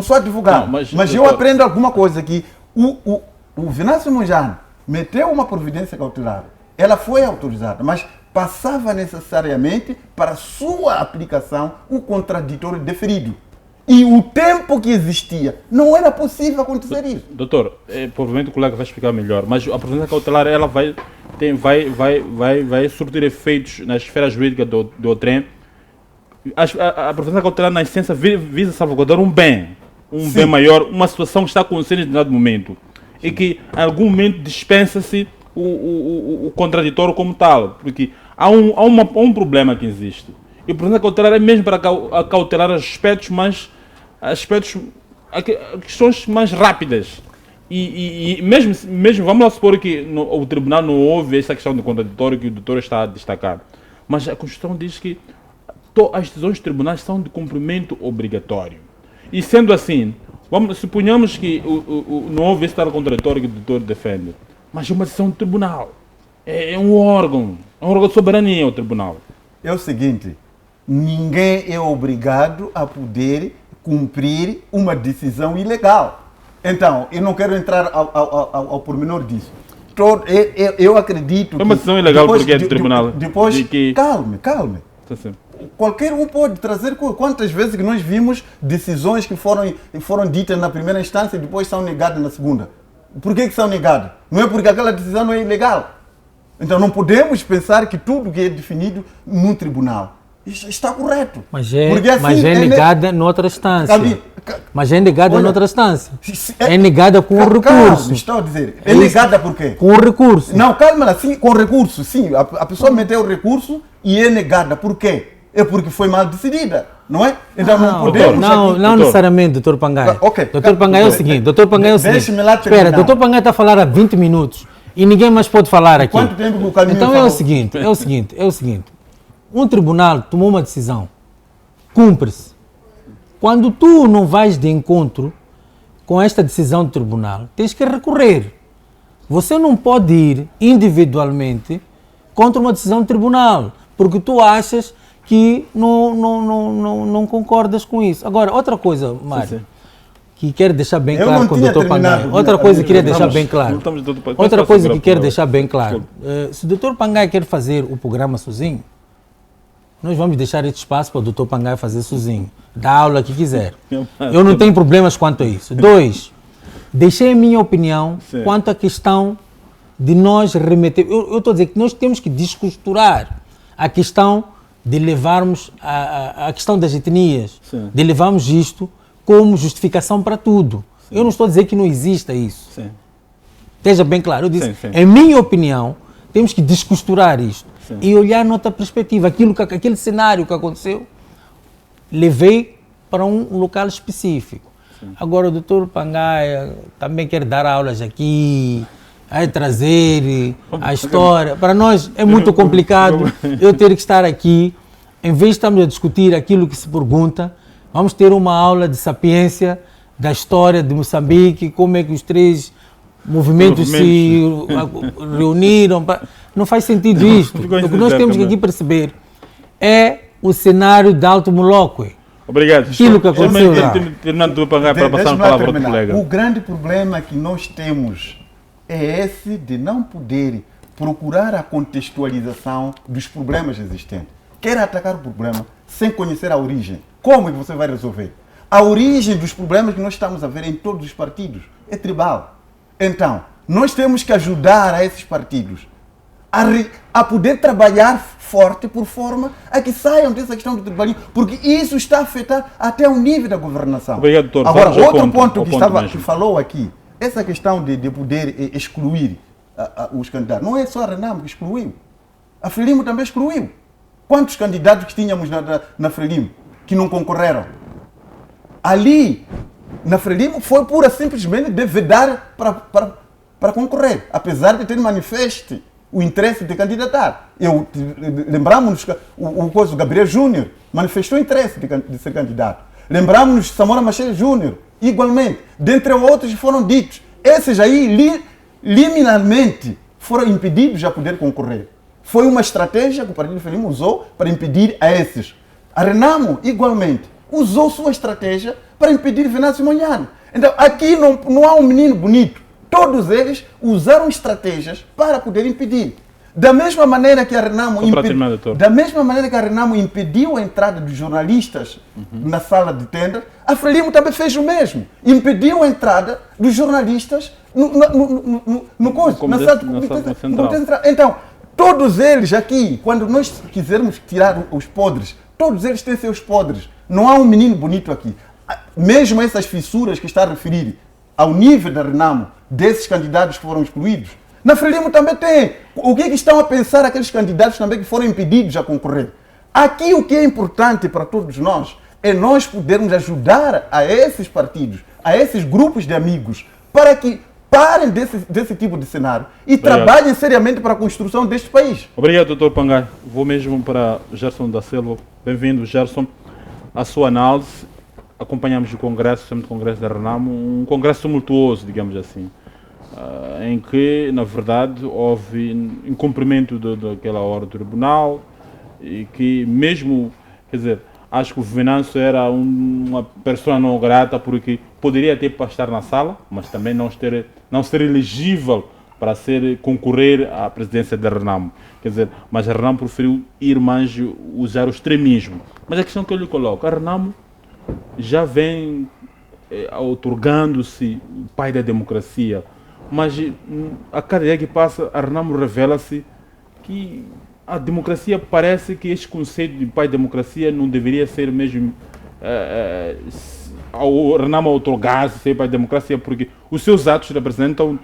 sou advogado, Não, mas eu aprendo alguma coisa que o Venâncio Mondlane meteu uma providência cautelar. Ela foi autorizada, mas passava necessariamente para sua aplicação o contraditório deferido. E o tempo que existia, não era possível acontecer isso. Doutor, provavelmente o colega vai explicar melhor, mas a providência cautelar ela vai surtir efeitos na esfera jurídica do trem A prevenção cautelar, na essência, visa salvaguardar um bem maior, uma situação que está acontecendo em determinado momento. E que, em algum momento, dispensa-se o contraditório como tal. Porque há um problema que existe. E a prevenção cautelar é mesmo para cautelar questões mais rápidas. E mesmo, vamos lá supor que o tribunal não houve essa questão do contraditório que o doutor está a destacar. Mas a Constituição diz que as decisões dos tribunais são de cumprimento obrigatório. E sendo assim, suponhamos que não houve esse tal contraditório que o doutor defende, mas é uma decisão do tribunal. É um órgão de soberania, o tribunal. É o seguinte, ninguém é obrigado a poder cumprir uma decisão ilegal. Então, eu não quero entrar ao pormenor disso. Eu acredito que... É uma decisão ilegal porque é do tribunal. Depois, calme. Sim. Qualquer um pode trazer... Quantas vezes que nós vimos decisões que foram ditas na primeira instância e depois são negadas na segunda? Por que são negadas? Não é porque aquela decisão não é ilegal. Então não podemos pensar que tudo que é definido num tribunal está correto. Mas é negada noutra instância. Mas é negada noutra instância. É negada com o recurso. Estou a dizer. É negada por quê? Com o recurso. Não, calma lá. Sim, com recurso. Sim, a pessoa meteu o recurso e é negada. Por quê? É porque foi mal decidida. Não é? Então não podemos... Não necessariamente, doutor Pangai. Okay. Doutor Pangai é o seguinte. Deixe-me lá terminar. Espera, doutor Pangai está a falar há 20 minutos e ninguém mais pode falar aqui. Quanto tempo que o caminho então é o seguinte. Um tribunal tomou uma decisão, cumpre-se. Quando tu não vais de encontro com esta decisão do tribunal, tens que recorrer. Você não pode ir individualmente contra uma decisão do tribunal, porque tu achas que não concordas com isso. Agora, outra coisa, Mário, que quero deixar bem claro com o doutor Pangai. Outra coisa que queria deixar bem claro. Outra coisa que quero deixar bem claro. Se o doutor Pangai quer fazer o programa sozinho, nós vamos deixar esse espaço para o doutor Pangai fazer sozinho. Dar a aula que quiser. Eu não tenho problemas quanto a isso. 2, deixei a minha opinião quanto à questão de nós remeter... Eu estou a dizer que nós temos que descosturar a questão de levarmos a questão das etnias, de levarmos isto como justificação para tudo. Eu não estou a dizer que não exista isso. Esteja bem claro. Eu disse, em minha opinião, temos que descosturar isto. E olhar noutra perspectiva. Aquele cenário que aconteceu, levei para um local específico. Agora o doutor Pangai também quer dar aulas aqui, trazer a história. Para nós é muito complicado eu ter que estar aqui. Em vez de estarmos a discutir aquilo que se pergunta, vamos ter uma aula de sapiência da história de Moçambique, como é que os 3 movimentos se reuniram. Não faz sentido isto. O que nós temos que aqui perceber é o cenário de Alto Moloque. Obrigado. Aquilo que aconteceu lá. Terminando para passar a palavra ao colega. O grande problema que nós temos é esse de não poder procurar a contextualização dos problemas existentes. Quer atacar o problema sem conhecer a origem. Como é que você vai resolver? A origem dos problemas que nós estamos a ver em todos os partidos é tribal. Então, nós temos que ajudar a esses partidos a poder trabalhar forte por forma a que saiam dessa questão do tribalismo, porque isso está a afetar até o nível da governação. Obrigado, doutor. Agora, outro ponto que falou aqui, essa questão de poder excluir os candidatos, não é só a Renamo que excluiu, a Frelimo também excluiu. Quantos candidatos que tínhamos na Frelimo que não concorreram? Ali, na Frelimo, foi pura simplesmente de vedar para concorrer, apesar de ter manifesto o interesse de candidatar. Lembramos o Gabriel Júnior manifestou interesse de ser candidato. Lembramos Samora Machel Júnior, igualmente. Dentre outros foram ditos. Esses aí, liminarmente, foram impedidos a poder concorrer. Foi uma estratégia que o Partido Frelimo usou para impedir a esses. A Renamo, igualmente, usou sua estratégia para impedir Venâncio Mondlane. Então, aqui não há um menino bonito. Todos eles usaram estratégias para poder impedir. Da mesma maneira que a Renamo impediu a entrada dos jornalistas na sala de tenda, a Frelimo também fez o mesmo. Impediu a entrada dos jornalistas na sala de tenda. Então, Todos eles aqui, quando nós quisermos tirar os podres, todos eles têm seus podres. Não há um menino bonito aqui. Mesmo essas fissuras que está a referir ao nível da Renamo, desses candidatos que foram excluídos, na Frelimo também tem. O que é que estão a pensar aqueles candidatos também que foram impedidos a concorrer? Aqui o que é importante para todos nós é nós podermos ajudar a esses partidos, a esses grupos de amigos, para que parem desse tipo de cenário e trabalhem seriamente para a construção deste país. Obrigado, Dr. Pangai. Vou mesmo para Gerson da Silva. Bem-vindo, Gerson. A sua análise. Acompanhamos o Congresso, sempre o Congresso da Renamo, um Congresso tumultuoso, digamos assim, em que, na verdade, houve incumprimento daquela ordem do tribunal e que mesmo, quer dizer, acho que o Venâncio era uma pessoa não grata porque poderia ter para estar na sala, mas também não ser elegível para concorrer à presidência da Renamo. Quer dizer, mas a Renamo preferiu ir mais usar o extremismo. Mas a questão que eu lhe coloco, a Renamo já vem outorgando-se o pai da democracia, mas a cada dia que passa, a Renamo revela-se que a democracia parece que este conceito de pai da democracia não deveria ser mesmo ao Renamo outorgar-se ser pai da democracia, porque os seus atos representam,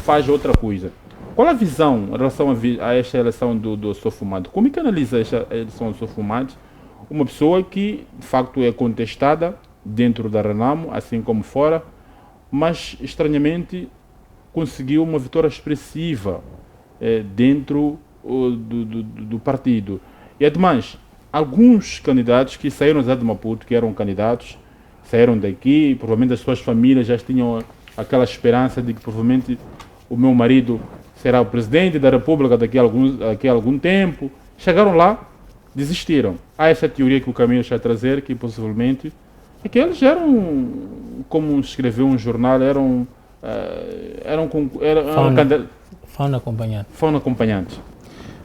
faz outra coisa. Qual a visão em relação a esta eleição do Sofumade? Como é que analisa esta eleição do Sofumade? Uma pessoa que, de facto, é contestada dentro da Renamo, assim como fora, mas, estranhamente, conseguiu uma vitória expressiva dentro do partido. E, ademais, alguns candidatos que saíram da cidade de Maputo, que eram candidatos, saíram daqui, provavelmente as suas famílias já tinham aquela esperança de que, provavelmente, o meu marido será o presidente da República daqui a algum tempo. Chegaram lá, desistiram. Há essa teoria que o Camilo está a trazer, que possivelmente é que eles eram, como escreveu um jornal, eram fauna acompanhante. Fauna acompanhante.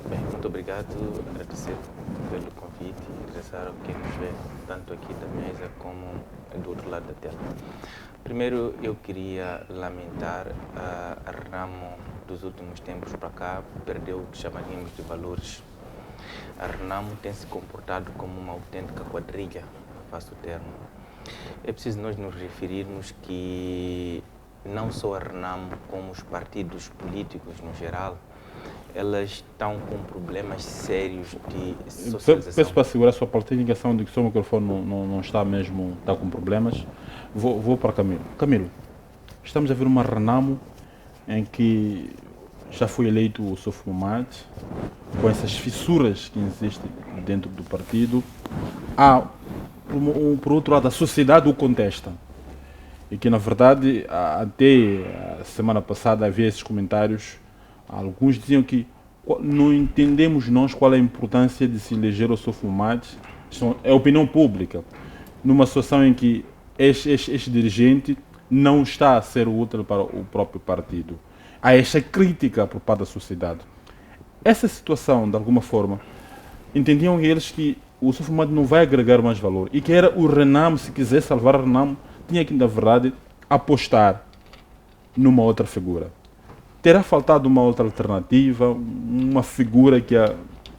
Bem, muito obrigado, agradecer pelo convite e regressar ao que nos vê, tanto aqui da mesa como do outro lado da tela. Primeiro, eu queria lamentar a Renamo dos últimos tempos para cá, perdeu o que chamaríamos de valores. A Renamo tem se comportado como uma autêntica quadrilha, faço o termo. É preciso nós nos referirmos que não só a Renamo, como os partidos políticos no geral, elas estão com problemas sérios de socialização. Peço para segurar a sua parte, a indicação de que o seu microfone não está mesmo, está com problemas. Vou para Camilo. Camilo, estamos a ver uma Renamo em que já foi eleito o Sofumade, com essas fissuras que existem dentro do partido. Por outro lado, a sociedade o contesta. E que, na verdade, até a semana passada havia esses comentários. Alguns diziam que não entendemos nós qual é a importância de se eleger o Sofumade. É a opinião pública. Numa situação em que este dirigente não está a ser útil para o próprio partido. Há esta crítica por parte da sociedade. Essa situação, de alguma forma, entendiam eles que o Sofumade não vai agregar mais valor e que era o Renamo, se quiser salvar o Renamo, tinha que, na verdade, apostar numa outra figura. Terá faltado uma outra alternativa, uma figura que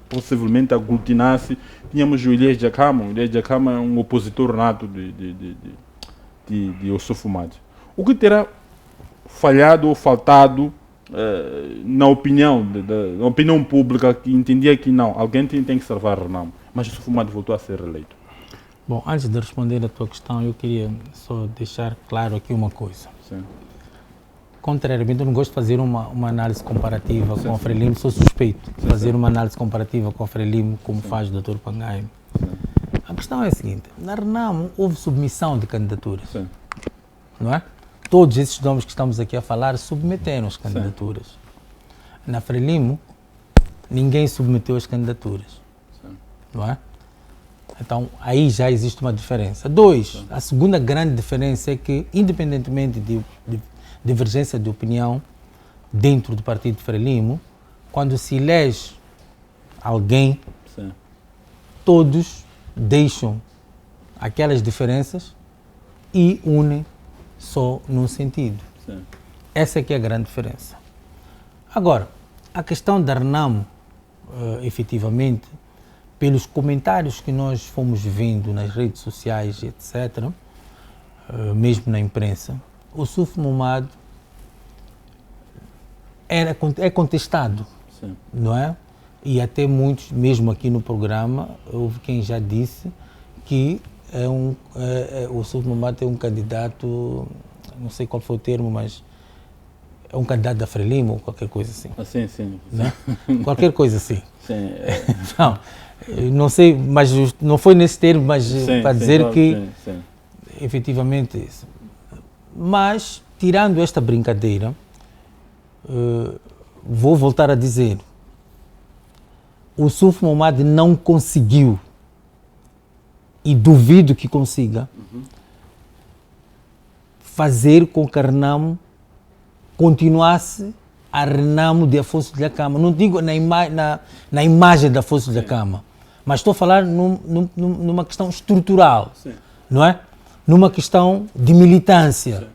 possivelmente aglutinasse. Tínhamos o Elias Jacama. O Elias Jacama é um opositor nato de Sofumade. O que terá falhado ou faltado na opinião pública, que entendia que não, alguém tem que salvar o Renamo, mas o Sofumade voltou a ser reeleito? Bom, antes de responder a tua questão, eu queria só deixar claro aqui uma coisa. Sim. Contrariamente, eu não gosto de fazer uma análise comparativa com a Frelimo, sou suspeito de fazer uma análise comparativa com a Frelimo, como faz o Dr. Pangai. A questão é a seguinte: na Renamo houve submissão de candidaturas, não é? Todos esses nomes que estamos aqui a falar submeteram as candidaturas. Sim. Na Frelimo, ninguém submeteu as candidaturas, não é? Então, aí já existe uma diferença. Dois, a segunda grande diferença é que, independentemente de divergência de opinião dentro do partido de Frelimo, quando se elege alguém, Sim. todos deixam aquelas diferenças e unem só num sentido. Sim. Essa é que é a grande diferença. Agora, a questão da Renamo, efetivamente, pelos comentários que nós fomos vendo nas redes sociais, etc., mesmo na imprensa, o Suf Momad é contestado, Sim. não é? E até muitos, mesmo aqui no programa, houve quem já disse que o Suf Momad é um candidato, não sei qual foi o termo, mas é um candidato da Frelimo ou qualquer coisa assim. Sim. Né? Qualquer coisa assim. Sim, Não sei, mas não foi nesse termo, mas para dizer claro, que sim. efetivamente isso. Mas, tirando esta brincadeira, vou voltar a dizer, o Suf Momad não conseguiu, e duvido que consiga, fazer com que a Renamo continuasse a Renamo de Afonso de Dhlakama. Não digo na imagem de Afonso de Dhlakama, mas estou a falar numa questão estrutural, Sim. não é? Numa questão de militância,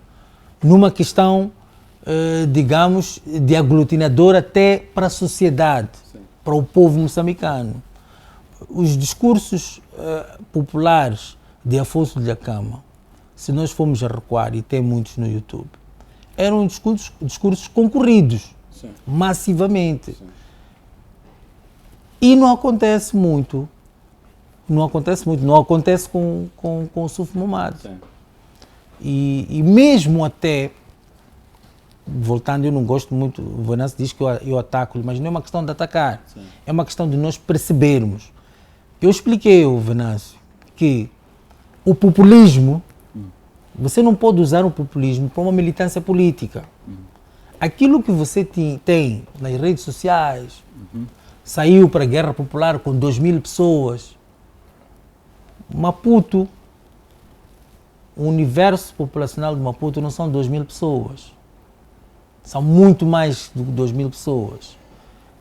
numa questão, digamos, de aglutinador até para a sociedade, para o povo moçambicano. Os discursos populares de Afonso de Dhlakama, se nós formos a recuar, e tem muitos no YouTube, eram discursos concorridos, Sim. massivamente. Sim. E não acontece muito. Não acontece com o Suf Momad. Sim. E mesmo até, voltando, eu não gosto muito, o Venâncio diz que eu ataco, mas não é uma questão de atacar, Sim. é uma questão de nós percebermos. Eu expliquei ao Venâncio que o populismo, você não pode usar o populismo para uma militância política. Aquilo que você tem nas redes sociais, saiu para a Guerra Popular com 2.000 pessoas, Maputo, o universo populacional de Maputo não são 2.000 pessoas. São muito mais do que 2.000 pessoas.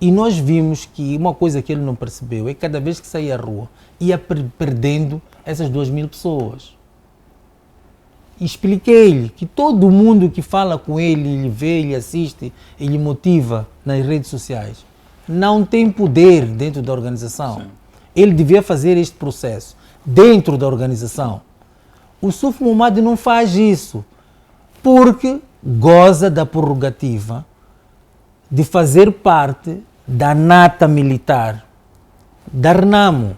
E nós vimos que uma coisa que ele não percebeu é que cada vez que saía à rua, ia perdendo essas 2.000 pessoas. E expliquei-lhe que todo mundo que fala com ele, ele vê, ele assiste, ele motiva nas redes sociais, não tem poder dentro da organização. Sim. Ele devia fazer este processo dentro da organização. O Suf Momad não faz isso porque goza da prerrogativa de fazer parte da nata militar da Renamo.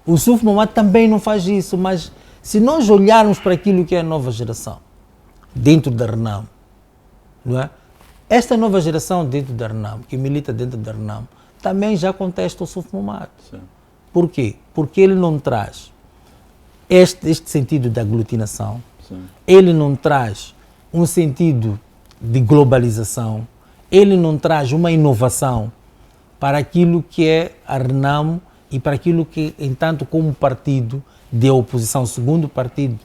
O Suf Momad também não faz isso, mas se nós olharmos para aquilo que é a nova geração dentro da Renamo, não é? Esta nova geração dentro da Renamo, que milita dentro da Renamo, também já contesta o Suf Momad. Sim. Por quê? Porque ele não traz este sentido de aglutinação, Sim. ele não traz um sentido de globalização, ele não traz uma inovação para aquilo que é a Renamo e para aquilo que, entanto, como partido de oposição, segundo partido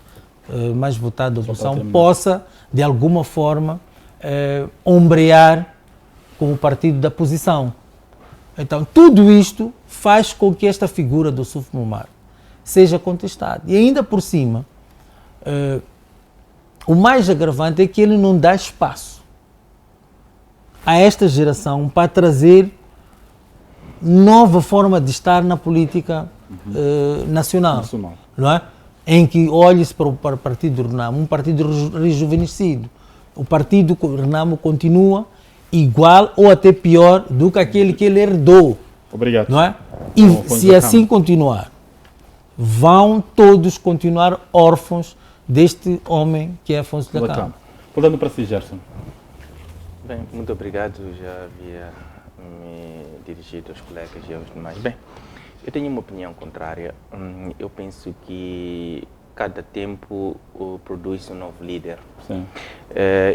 mais votado da oposição, possa, de alguma forma, ombrear como partido da posição. Então, tudo isto faz com que esta figura do Suf Momad seja contestada. E ainda por cima, o mais agravante é que ele não dá espaço a esta geração para trazer nova forma de estar na política nacional. Não é? Em que olhe-se para o partido do Renamo, um partido rejuvenescido. O partido do Renamo continua igual ou até pior do que aquele que ele herdou. Obrigado. Não é? E se assim continuar, vão todos continuar órfãos deste homem que é Afonso de Dhlakama. Voltando para si, Gerson. Bem, muito obrigado. Já havia me dirigido aos colegas e aos demais. Bem, eu tenho uma opinião contrária. Eu penso que cada tempo produz um novo líder. Sim.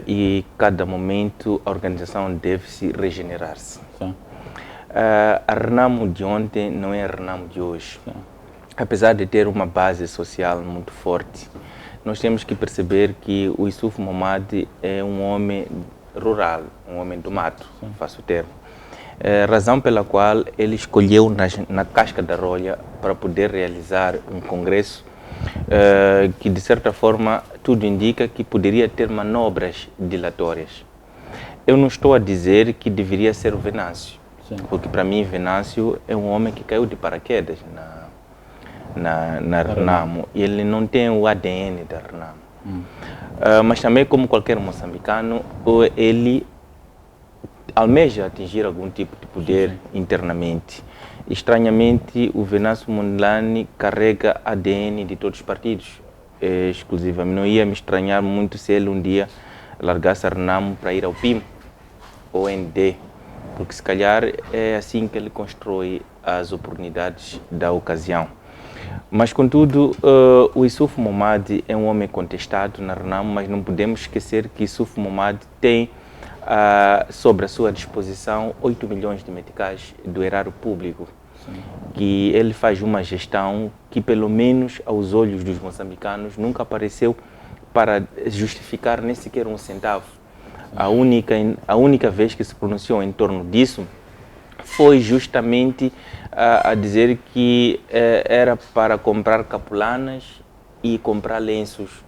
E cada momento a organização deve se regenerar-se. Sim. A Renamo de ontem não é a Renamo de hoje. Sim. Apesar de ter uma base social muito forte, nós temos que perceber que o Suf Momad é um homem rural, um homem do mato, faço o termo. Razão pela qual ele escolheu na casca da rolha para poder realizar um congresso que, de certa forma, tudo indica que poderia ter manobras dilatórias. Eu não estou a dizer que deveria ser o Venâncio, Sim. porque para mim Venâncio é um homem que caiu de paraquedas na Renamo. Ele não tem o ADN da Renamo. Mas também, como qualquer moçambicano, ele almeja atingir algum tipo de poder internamente. Estranhamente, o Venâncio Mondlane carrega ADN de todos os partidos, exclusivamente. Não ia me estranhar muito se ele um dia largasse a Renamo para ir ao PIM ou ND, porque se calhar é assim que ele constrói as oportunidades da ocasião. Mas, contudo, o Issoufou Momad é um homem contestado na Renamo, mas não podemos esquecer que Issoufou Momad tem sobre a sua disposição 8 milhões de meticais do erário público. Sim. Que ele faz uma gestão que, pelo menos aos olhos dos moçambicanos, nunca apareceu para justificar nem sequer um centavo. A única vez que se pronunciou em torno disso foi justamente a dizer que era para comprar capulanas e comprar lenços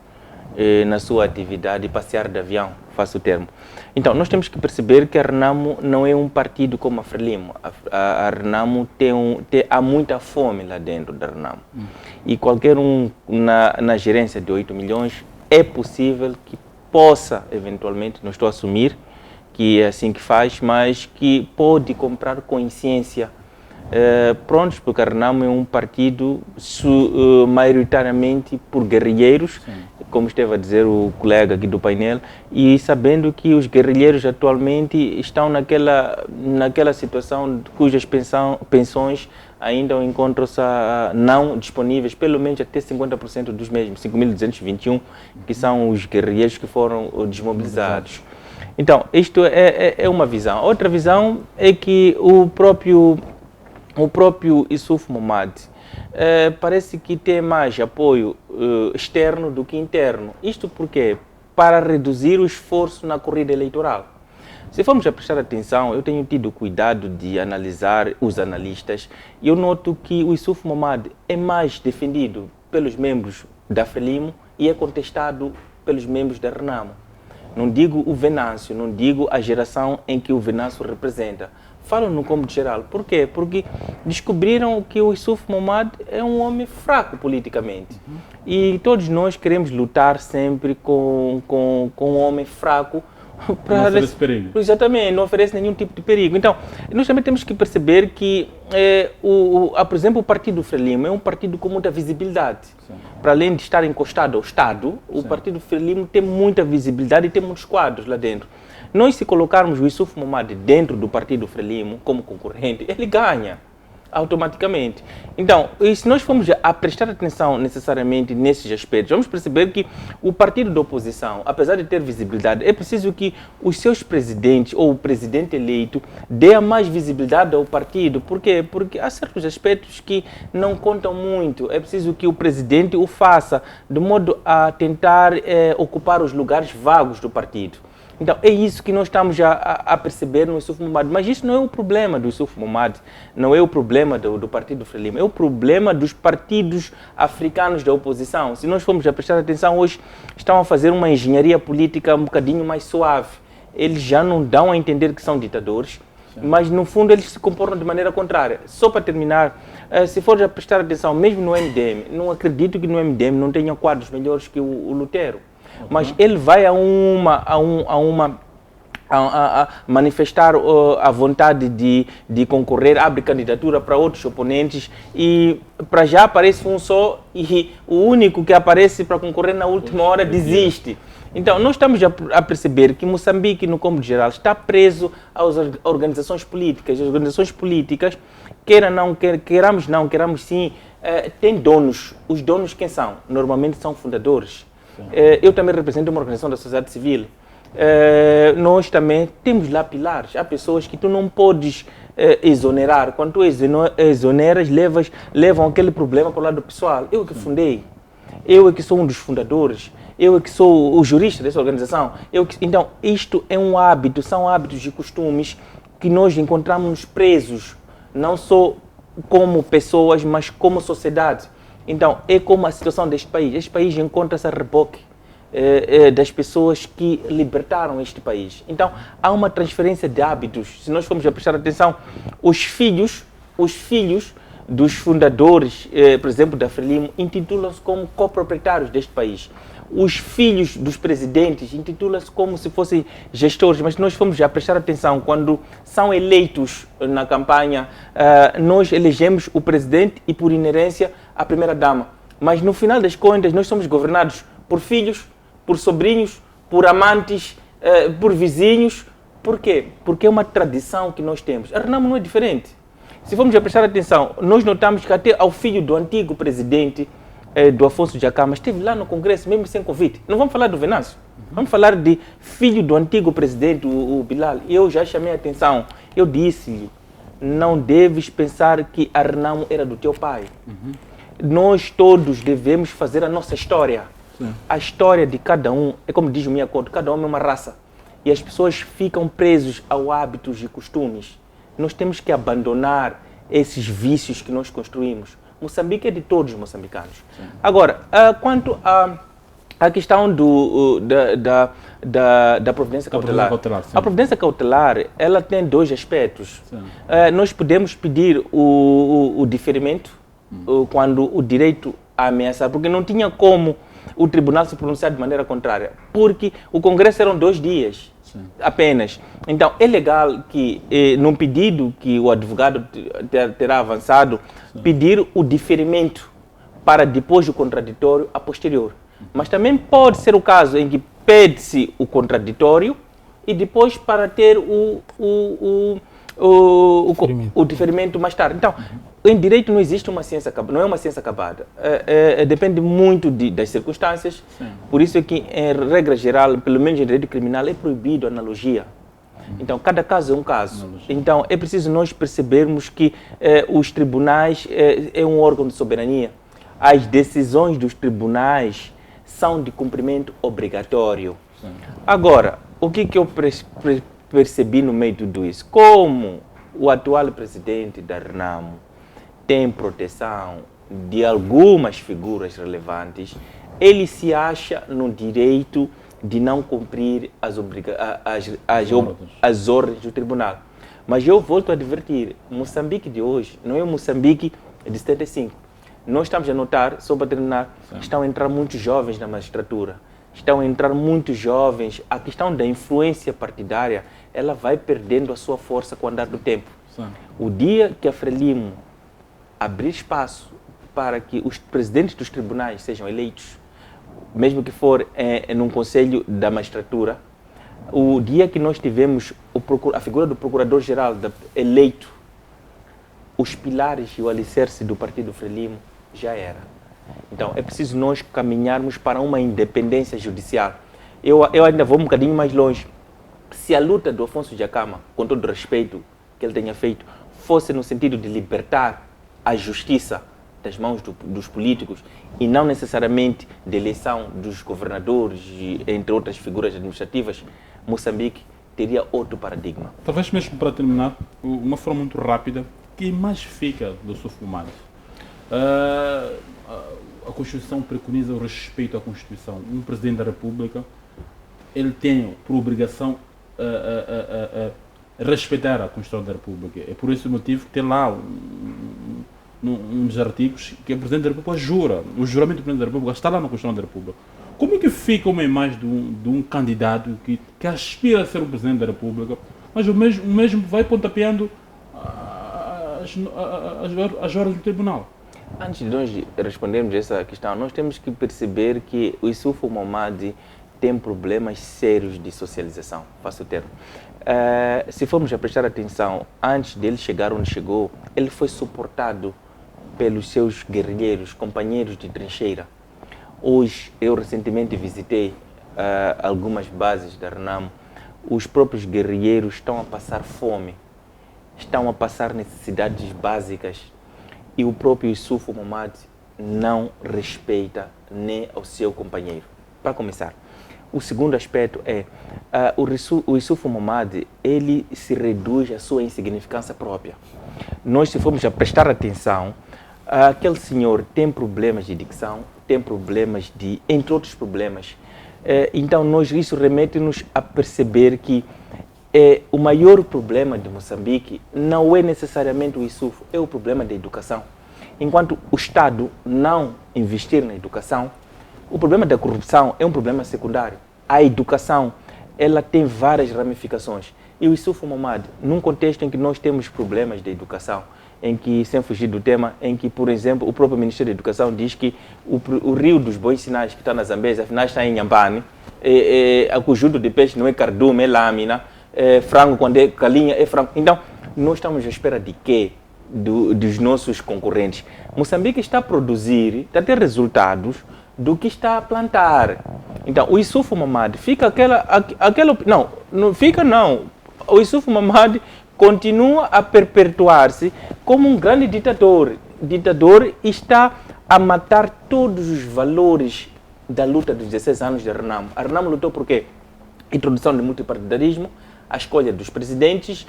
na sua atividade e passear de avião, faço o termo. Então, nós temos que perceber que a Renamo não é um partido como a Frelimo. A Renamo há muita fome lá dentro da Renamo. E qualquer um na gerência de 8 milhões é possível que possa, eventualmente, não estou a assumir que é assim que faz, mas que pode comprar consciência. Prontos, porque a Renamo é um partido maioritariamente por guerrilheiros, sim, como esteve a dizer o colega aqui do painel, e sabendo que os guerrilheiros atualmente estão naquela situação cujas pensões ainda encontram-se não disponíveis, pelo menos até 50% dos mesmos, 5.221, que são os guerrilheiros que foram desmobilizados. Então, isto é uma visão. Outra visão é que o próprio Issoufou Momad parece que tem mais apoio externo do que interno. Isto porque para reduzir o esforço na corrida eleitoral. Se formos a prestar atenção, eu tenho tido cuidado de analisar os analistas e eu noto que o Issoufou Momad é mais defendido pelos membros da Frelimo e é contestado pelos membros da Renamo. Não digo o Venâncio, não digo a geração em que o Venâncio representa. Falo no cômodo geral. Por quê? Porque descobriram que o Issoufou Momad é um homem fraco politicamente. E todos nós queremos lutar sempre com um homem fraco. Não oferece perigo. Exatamente, não oferece nenhum tipo de perigo. Então, nós também temos que perceber que, por exemplo, o Partido Frelimo é um partido com muita visibilidade. Sim. Para além de estar encostado ao Estado, o Partido Frelimo tem muita visibilidade e tem muitos quadros lá dentro. Nós, se colocarmos o Issoufou Momad dentro do Partido Frelimo como concorrente, ele ganha automaticamente. Então, se nós formos a prestar atenção necessariamente nesses aspectos, vamos perceber que o partido da oposição, apesar de ter visibilidade, é preciso que os seus presidentes ou o presidente eleito dê mais visibilidade ao partido. Por quê? Porque há certos aspectos que não contam muito. É preciso que o presidente o faça de modo a tentar ocupar os lugares vagos do partido. Então, é isso que nós estamos a perceber no Issoufou Momad. Mas isso não é o problema do Issoufou Momad, não é o problema do Partido Frelimo, é o problema dos partidos africanos da oposição. Se nós formos a prestar atenção, hoje estão a fazer uma engenharia política um bocadinho mais suave. Eles já não dão a entender que são ditadores, mas no fundo eles se comportam de maneira contrária. Só para terminar, se for a prestar atenção, mesmo no MDM, não acredito que no MDM não tenha quadros melhores que o Lutero. Mas ele vai a manifestar a vontade de concorrer, abre candidatura para outros oponentes e para já aparece um só e o único que aparece para concorrer na última hora desiste. Então, nós estamos a perceber que Moçambique, no cômodo geral, está preso às organizações políticas. As organizações políticas, queiramos sim, têm donos. Os donos quem são? Normalmente são fundadores. Eu também represento uma organização da sociedade civil. Nós também temos lá pilares. Há pessoas que tu não podes exonerar. Quando tu exoneras, levam aquele problema para o lado pessoal. Eu que fundei. Eu é que sou um dos fundadores. Eu é que sou o jurista dessa organização. Então, isto é um hábito, são hábitos e costumes que nós encontramos presos, não só como pessoas, mas como sociedade. Então, é como a situação deste país. Este país encontra-se a reboque das pessoas que libertaram este país. Então, há uma transferência de hábitos. Se nós formos a prestar atenção, os filhos dos fundadores, por exemplo, da Frelimo, intitulam-se como coproprietários deste país. Os filhos dos presidentes intitulam-se como se fossem gestores, mas se nós formos a prestar atenção, quando são eleitos na campanha, nós elegemos o presidente e, por inerência, a primeira-dama. Mas, no final das contas, nós somos governados por filhos, por sobrinhos, por amantes, por vizinhos. Por quê? Porque é uma tradição que nós temos. A Renamo não é diferente. Se formos a prestar atenção, nós notamos que até ao filho do antigo presidente, do Afonso Dhlakama, esteve lá no Congresso, mesmo sem convite. Não vamos falar do Venâncio, vamos falar de filho do antigo presidente, o Bilal. Eu já chamei a atenção, eu disse-lhe, não deves pensar que a Renamo era do teu pai. Nós todos devemos fazer a nossa história. Sim. A história de cada um, é como diz o Minha Conta, cada um é uma raça. E as pessoas ficam presos a hábitos e costumes. Nós temos que abandonar esses vícios que nós construímos. Moçambique é de todos os moçambicanos. Sim. Agora, quanto à questão da providência cautelar. A providência cautelar, ela tem dois aspectos. Nós podemos pedir o diferimento quando o direito a ameaçar, porque não tinha como o tribunal se pronunciar de maneira contrária, porque o Congresso eram 2 dias. Sim. Apenas. Então, é legal que, num pedido que o advogado terá avançado, sim, pedir o diferimento para depois do contraditório a posterior. Mas também pode ser o caso em que pede-se o contraditório e depois para ter o diferimento mais tarde. Então, em direito não existe uma ciência acabada, não é uma ciência acabada. Depende muito das circunstâncias. Sim. Por isso é que, em regra geral, pelo menos em direito criminal, é proibido a analogia. Então, cada caso é um caso. Então, é preciso nós percebermos que os tribunais é um órgão de soberania. As decisões dos tribunais são de cumprimento obrigatório. Sim. Agora, o que eu percebi no meio de tudo isso? Como o atual presidente da Renamo tem proteção de algumas figuras relevantes, ele se acha no direito de não cumprir as ordens do tribunal. Mas eu volto a advertir, Moçambique de hoje não é o Moçambique de 75. Nós estamos a notar, só para terminar, sim, estão a entrar muitos jovens na magistratura, estão a entrar muitos jovens. A questão da influência partidária, ela vai perdendo a sua força com o andar do tempo. Sim. O dia que a Frelimo abrir espaço para que os presidentes dos tribunais sejam eleitos, mesmo que for num conselho da magistratura, o dia que nós tivemos a figura do procurador-geral eleito, os pilares e o alicerce do partido Frelimo já era. Então, é preciso nós caminharmos para uma independência judicial. Eu ainda vou um bocadinho mais longe. Se a luta do Afonso Dhlakama, com todo o respeito que ele tenha feito, fosse no sentido de libertar a justiça das mãos dos políticos e não necessariamente de eleição dos governadores e entre outras figuras administrativas, Moçambique teria outro paradigma. Talvez mesmo para terminar, uma forma muito rápida, o que mais fica do Yusuf Mohamad? A Constituição preconiza o respeito à Constituição. Um Presidente da República, ele tem por obrigação respeitar a Constituição da República. É por esse motivo que tem lá um dos artigos que o Presidente da República jura. O juramento do Presidente da República está lá na Constituição da República. Como é que fica uma imagem de um candidato que aspira a ser o Presidente da República, mas o mesmo vai pontapeando as horas do tribunal? Antes de nós respondermos essa questão, nós temos que perceber que o Yusuf Mohamad tem problemas sérios de socialização, faço o termo. Se formos a prestar atenção, antes dele chegar onde chegou, ele foi suportado pelos seus guerrilheiros, companheiros de trincheira. Hoje, eu recentemente visitei algumas bases da Renamo. Os próprios guerrilheiros estão a passar fome, estão a passar necessidades básicas e o próprio Yusuf Mohamad não respeita nem ao seu companheiro. Para começar, o segundo aspecto é o Yusuf Mohamad, ele se reduz à sua insignificância própria. Nós, se formos a prestar atenção, aquele senhor tem problemas de dicção, tem problemas entre outros problemas. Então, isso remete-nos a perceber que o maior problema de Moçambique não é necessariamente o ISUF, é o problema da educação. Enquanto o Estado não investir na educação, o problema da corrupção é um problema secundário. A educação, ela tem várias ramificações. E o ISUF Momad, num contexto em que nós temos problemas de educação, em que, sem fugir do tema, em que, por exemplo, o próprio Ministério da Educação diz que o rio dos Bois Sinais, que está na Zambésia, afinal está em Nhambane, a conjunto de peixe não é cardume, é lâmina, frango, quando é galinha, é frango. Então, nós estamos à espera de quê? Dos nossos concorrentes. Moçambique está a produzir, está a ter resultados do que está a plantar. Então, o Issoufou Mamadou fica aquela não fica não. O Issoufou Mamadou continua a perpetuar-se como um grande ditador. Ditador está a matar todos os valores da luta dos 16 anos de Renamo. A Renamo lutou por quê? Introdução do multipartidarismo, a escolha dos presidentes,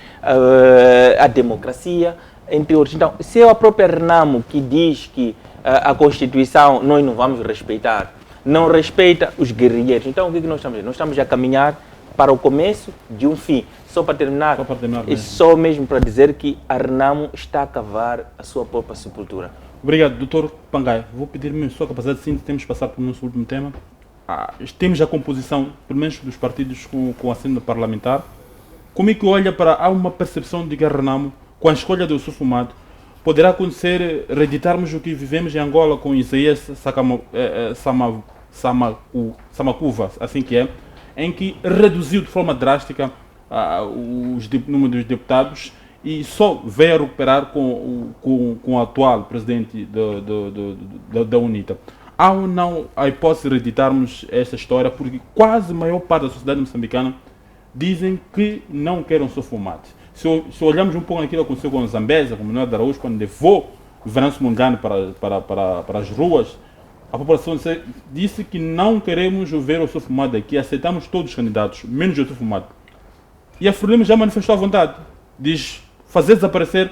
a democracia, entre outros. Então, se é a própria Renamo que diz que a Constituição nós não vamos respeitar, não respeita os guerrilheiros, então o que nós estamos a fazer? Nós estamos a caminhar para o começo de um fim. Só para terminar, só mesmo para dizer que a Renamo está a cavar a sua própria sepultura. Obrigado, Dr. Pangai. Vou pedir-me sua capacidade de síntese, temos que passar para o nosso último tema. Temos a composição, pelo menos dos partidos com assento parlamentar. Como é que olha para há uma percepção de que a Renamo, com a escolha do Issoufou Mamadou, poderá acontecer reeditarmos o que vivemos em Angola com Isaías Samakuva, assim que é, em que reduziu de forma drástica o número dos deputados e só veio a recuperar com o atual presidente da UNITA. Há ou não a hipótese de reeditarmos esta história, porque quase a maior parte da sociedade moçambicana dizem que não querem Issoufou Mamadou. Se olharmos um pouco naquilo que aconteceu com a Zambésia, com o Manuel de Araújo, quando levou o Venâncio Mondlane para as ruas, a população disse que não queremos ver o Issoufou Mamadou aqui, aceitamos todos os candidatos, menos o Issoufou Mamadou. E a Frelimo já manifestou a vontade de fazer desaparecer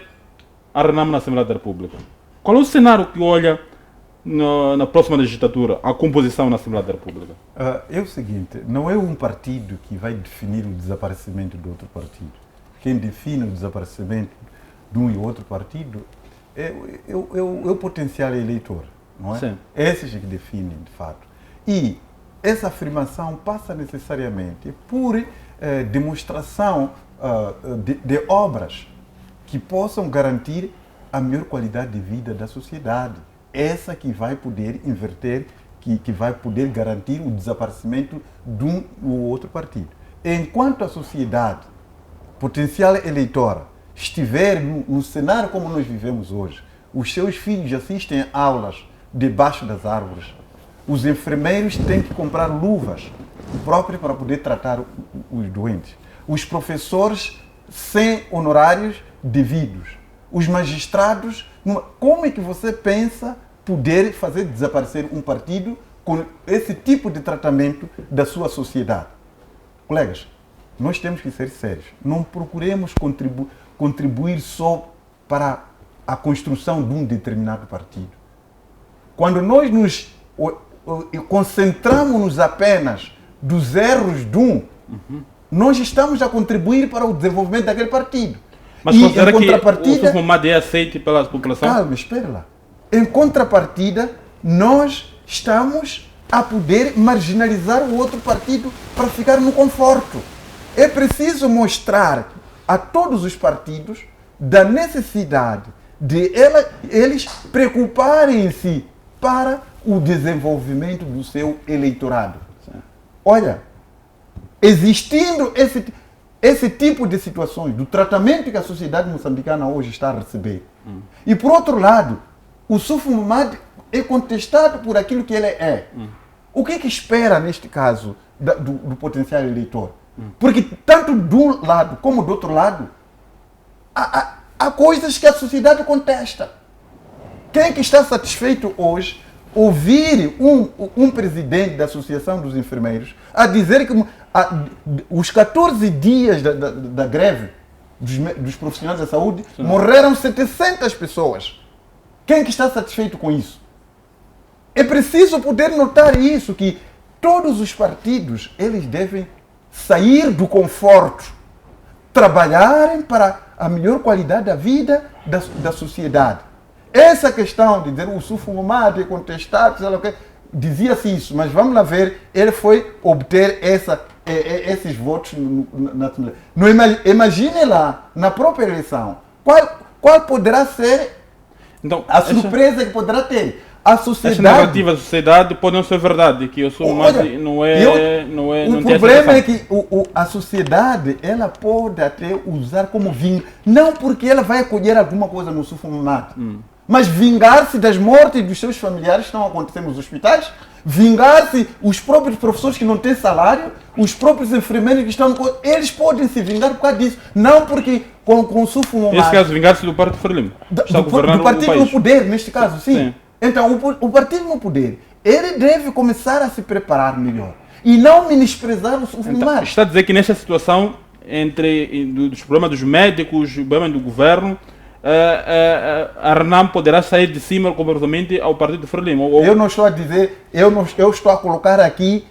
a Renamo na Assembleia da República. Qual é o cenário que olha na próxima legislatura, a composição na Assembleia da República? É o seguinte, não é um partido que vai definir o desaparecimento do outro partido. Quem define o desaparecimento de um e outro partido é o potencial eleitor, não é? Sim. Esses que definem, de fato. E essa afirmação passa necessariamente por demonstração de obras que possam garantir a melhor qualidade de vida da sociedade. Essa que vai poder inverter, que vai poder garantir o desaparecimento de um ou outro partido. Enquanto a sociedade potencial eleitora estiver no cenário como nós vivemos hoje, os seus filhos assistem a aulas debaixo das árvores, os enfermeiros têm que comprar luvas próprias para poder tratar os doentes, os professores sem honorários devidos, os magistrados. Como é que você pensa poder fazer desaparecer um partido com esse tipo de tratamento da sua sociedade? Colegas, nós temos que ser sérios. Não procuremos contribuir só para a construção de um determinado partido. Quando nós nos concentramos apenas dos erros de um, nós estamos a contribuir para o desenvolvimento daquele partido. Mas e considera em contrapartida, que o Issoufou Mamadou é aceito pela população? Calma, espera lá. Em contrapartida, nós estamos a poder marginalizar o outro partido para ficar no conforto. É preciso mostrar a todos os partidos da necessidade de eles preocuparem-se para o desenvolvimento do seu eleitorado. Olha, existindo esse tipo de situações, do tratamento que a sociedade moçambicana hoje está a receber, e por outro lado, o Issoufou Mamadou é contestado por aquilo que ele é. O que espera, neste caso, do potencial eleitor? Porque tanto de um lado como do outro lado, há coisas que a sociedade contesta. Quem é que está satisfeito hoje ouvir um presidente da Associação dos Enfermeiros a dizer que os 14 dias da greve dos profissionais da saúde morreram 700 pessoas? Quem é que está satisfeito com isso? É preciso poder notar isso, que todos os partidos, eles devem sair do conforto, trabalharem para a melhor qualidade da vida da sociedade. Essa questão de dizer o Yusuf Mahamat é contestado, sei lá o quê, dizia-se isso, mas vamos lá ver, ele foi obter esses votos na Assembleia. Imagine lá, na própria eleição, qual poderá ser Então, a surpresa que poderá ter. A essa sociedade... narrativa da sociedade pode não ser verdade, que o Yusuf Mahamat não O tem problema essa é que a sociedade, ela pode até usar como vinho, não porque ela vai colher alguma coisa no Yusuf Mahamat, mas vingar-se das mortes dos seus familiares que estão acontecendo nos hospitais, vingar-se os próprios professores que não têm salário, os próprios enfermeiros que estão... Eles podem se vingar por causa disso, não porque com o Yusuf Mahamat... Nesse caso, vingar-se do Partido Frelimo. Está a governar do o partido país. no poder, neste caso, sim. Sim. Então, o partido no poder, ele deve começar a se preparar melhor e não menosprezar o Yusuf Então, Mahamat. está a dizer que nesta situação, dos problemas dos médicos, o problema do governo, a RENAM poderá sair de cima completamente ao Partido Frelimo. Eu não estou a dizer, eu estou a colocar aqui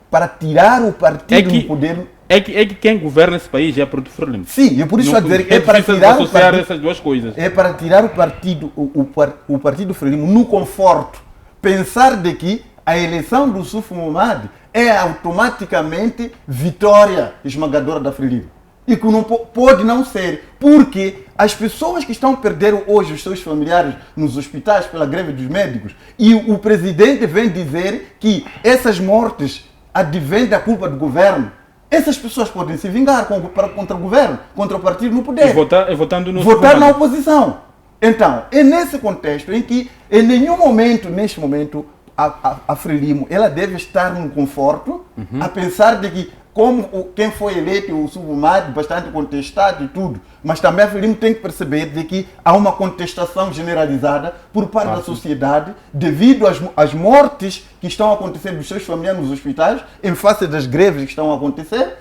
para tirar o partido do poder. É que quem governa esse país é o Partido Frelimo. Sim, eu por isso estou a dizer que é para difícil tirar o associar partido, essas duas coisas. é para tirar o partido, o partido Frelimo no conforto. Pensar de que a eleição do Yusuf Mahamat é automaticamente vitória esmagadora da Frelimo. E que não pode não ser, porque as pessoas que estão perdendo hoje os seus familiares nos hospitais pela greve dos médicos, e o presidente vem dizer que essas mortes advêm da culpa do governo, essas pessoas podem se vingar contra o governo, contra o partido no poder. E votando no Votar na oposição. Então, é nesse contexto em que, em nenhum momento, neste momento, a Frelimo, ela deve estar num conforto, a pensar de que, como quem foi eleito, o Yusuf Mahamat, bastante contestado e tudo, mas também a Frelimo tem que perceber de que há uma contestação generalizada por parte da sociedade devido às mortes que estão acontecendo dos seus familiares nos hospitais, em face das greves que estão a acontecer.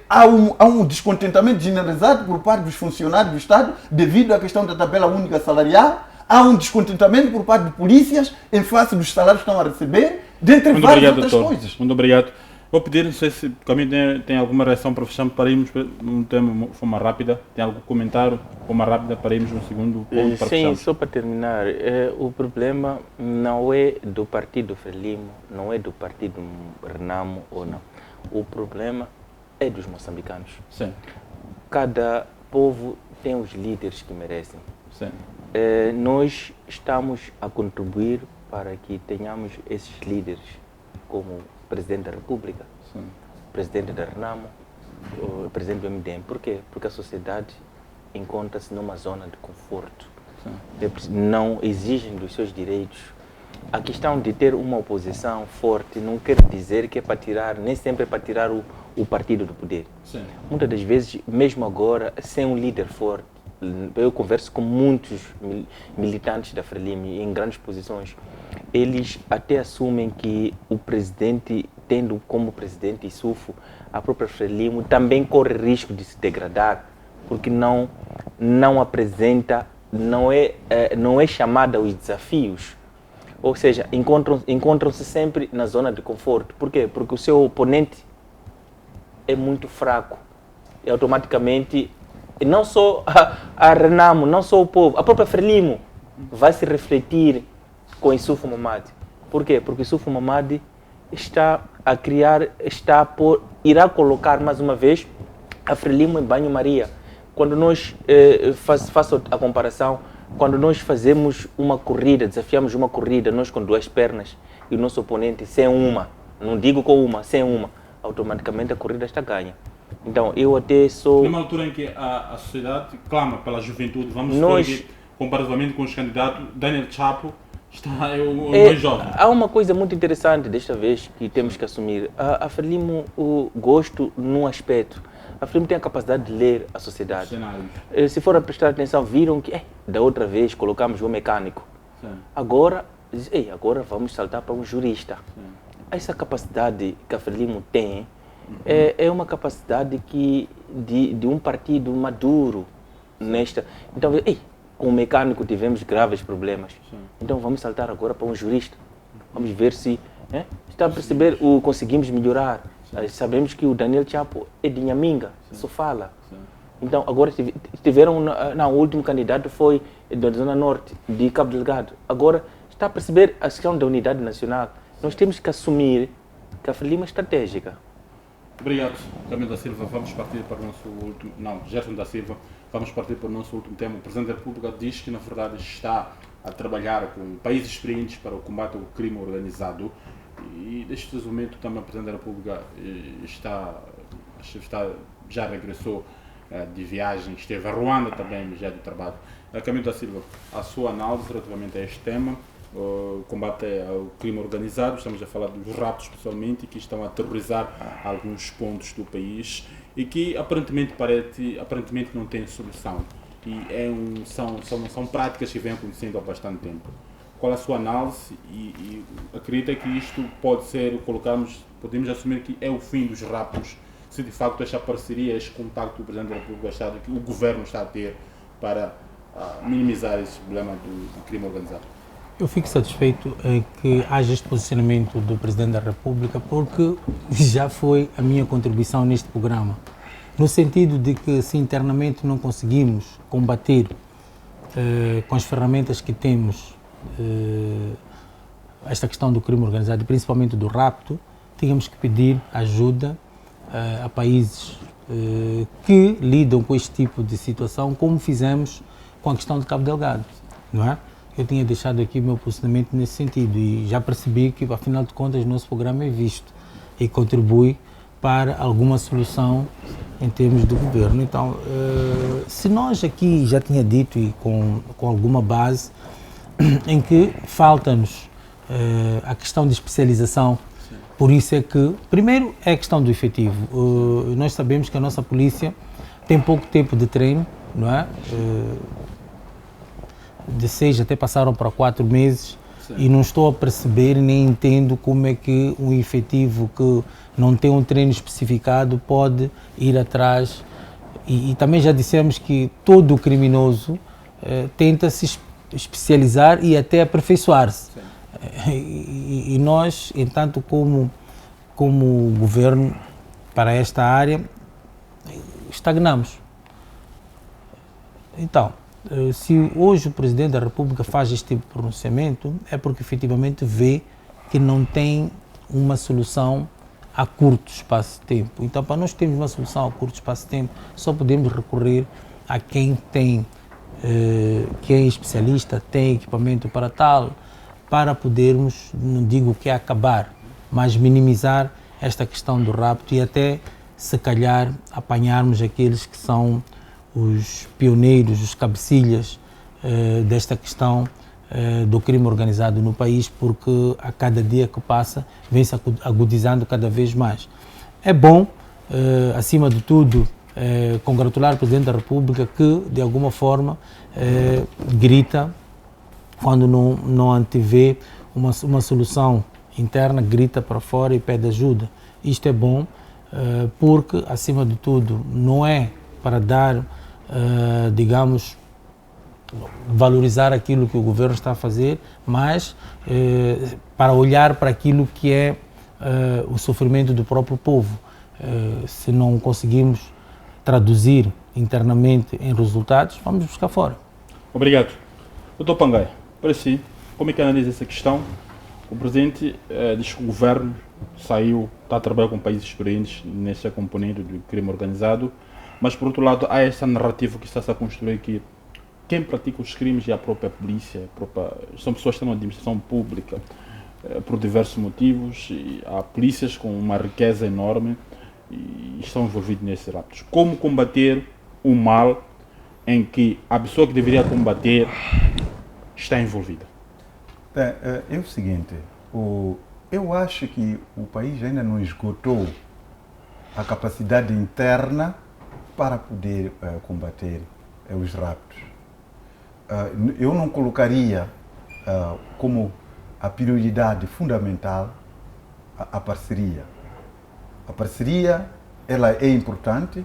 Há um descontentamento generalizado por parte dos funcionários do Estado devido à questão da tabela única salarial. Há um descontentamento por parte de polícias em face dos salários que estão a receber, dentre Muito várias obrigado, outras doutor. coisas. Muito obrigado. Vou pedir, não sei se o caminho tem alguma reação para fechar, para irmos num tema de forma rápida. Tem algum comentário de forma rápida para irmos no segundo ponto para Sim, fecharmos? só para terminar, o problema não é do partido Frelimo, não é do partido Renamo ou não. O problema é dos moçambicanos. Sim, Cada povo tem os líderes que merecem. sim. Nós estamos a contribuir para que tenhamos esses líderes, como o Presidente da República, Sim. Presidente da Renamo, o Presidente do MDM. Por quê? Porque a sociedade encontra-se numa zona de conforto. Não exigem dos seus direitos. A questão de ter uma oposição forte não quer dizer que é para tirar, nem sempre é para tirar o partido do poder. Sim. Muitas das vezes, mesmo agora, sem um líder forte, eu converso com muitos militantes da Frelimo em grandes posições, eles até assumem que o presidente, tendo como presidente Yusuf, a própria Frelimo também corre risco de se degradar, porque não apresenta, não é chamada aos desafios. Ou seja, encontram-se sempre na zona de conforto. Por quê? Porque o seu oponente é muito fraco. E automaticamente, não só a Renamo, não só o povo, a própria Frelimo vai se refletir com Yusuf Mahamat. Por quê? Porque Yusuf Mahamat está a criar, irá colocar mais uma vez a Frelimo em banho-maria. Quando nós, faço a comparação, quando nós fazemos uma corrida, desafiamos uma corrida, nós com duas pernas e o nosso oponente sem uma, não digo com uma, sem uma, automaticamente a corrida está ganha. Então, eu até sou... Numa altura em que a sociedade clama pela juventude, vamos supor que, comparativamente com os candidatos, Daniel Chapo está o mais jovem. Há uma coisa muito interessante desta vez que temos que assumir. A Frelimo, o gosto num aspecto. A Frelimo tem a capacidade de ler a sociedade. Cenários. Se for a prestar atenção, viram que da outra vez colocamos um mecânico. Sim. Agora vamos saltar para um jurista. Sim. Essa capacidade que a Frelimo tem é uma capacidade de um partido maduro nesta. Então, com o mecânico tivemos graves problemas. Sim. Então vamos saltar agora para um jurista. Vamos ver se está a perceber, conseguimos melhorar. Sabemos que o Daniel Chapo é de Nhaminga, só fala. Então, agora tiveram, não, o último candidato foi da Zona Norte, de Cabo Delgado. Agora, está a perceber a questão da unidade nacional. Nós temos que assumir que a Frelimo é estratégica. Obrigado, Camilo da Silva. Vamos partir para o nosso último... Não, Gerson da Silva. Vamos partir para o nosso último tema. O Presidente da República diz que, na verdade, está a trabalhar com países experientes para o combate ao crime organizado. E, neste momento, também o Presidente da República já regressou de viagem, esteve a Ruanda também, já de trabalho. Camilo da Silva, a sua análise relativamente a este tema, combate ao crime organizado, estamos a falar dos raptos especialmente, que estão a aterrorizar alguns pontos do país e que aparentemente não têm solução. E são práticas que vêm acontecendo há bastante tempo. Qual a sua análise e acredita que isto pode ser, podemos assumir que é o fim dos raptos, se de facto esta parceria, este contacto que o Presidente da República está, que o Governo está a ter para minimizar esse problema do crime organizado? Eu fico satisfeito que haja este posicionamento do Presidente da República, porque já foi a minha contribuição neste programa, no sentido de que se internamente não conseguimos combater com as ferramentas que temos esta questão do crime organizado, principalmente do rapto, tínhamos que pedir ajuda a países que lidam com este tipo de situação, como fizemos com a questão de Cabo Delgado, não é? Eu tinha deixado aqui o meu posicionamento nesse sentido e já percebi que, afinal de contas, o nosso programa é visto e contribui para alguma solução em termos do governo. Então, se nós aqui já tinha dito e com alguma base, em que falta-nos a questão de especialização. Por isso é que, primeiro, é a questão do efetivo. Nós sabemos que a nossa polícia tem pouco tempo de treino, não é? De 6 até passaram para 4 meses. Sim. E não estou a perceber nem entendo como é que um efetivo que não tem um treino especificado pode ir atrás. E também já dissemos que todo criminoso tenta se especializar e até aperfeiçoar-se. E nós, entanto, como governo para esta área, estagnamos. Então, se hoje o Presidente da República faz este tipo de pronunciamento, é porque efetivamente vê que não tem uma solução a curto espaço de tempo. Então, para nós termos uma solução a curto espaço de tempo, só podemos recorrer a quem tem, quem é especialista, tem equipamento para tal, para podermos, não digo que é acabar, mas minimizar esta questão do rapto e até, se calhar, apanharmos aqueles que são os pioneiros, os cabecilhas desta questão do crime organizado no país, porque a cada dia que passa vem-se agudizando cada vez mais. É bom, acima de tudo, congratular o Presidente da República que, de alguma forma, grita quando não antevê uma solução interna, grita para fora e pede ajuda. Isto é bom porque, acima de tudo, não é para dar, digamos, valorizar aquilo que o governo está a fazer, mas para olhar para aquilo que é o sofrimento do próprio povo. Se não conseguimos traduzir internamente em resultados, vamos buscar fora. Obrigado. Dr. Pangai, para si, como é que analisa essa questão? O Presidente diz que o Governo está a trabalhar com países experientes nessa componente do crime organizado, mas por outro lado há essa narrativa que está a construir que quem pratica os crimes é a própria polícia, são pessoas que estão na administração pública por diversos motivos, e há polícias com uma riqueza enorme e estão envolvidos nesses raptos. Como combater o mal em que a pessoa que deveria combater está envolvida? É o seguinte, eu acho que o país ainda não esgotou a capacidade interna para poder combater os raptos. Eu não colocaria como a prioridade fundamental a parceria. A parceria, ela é importante,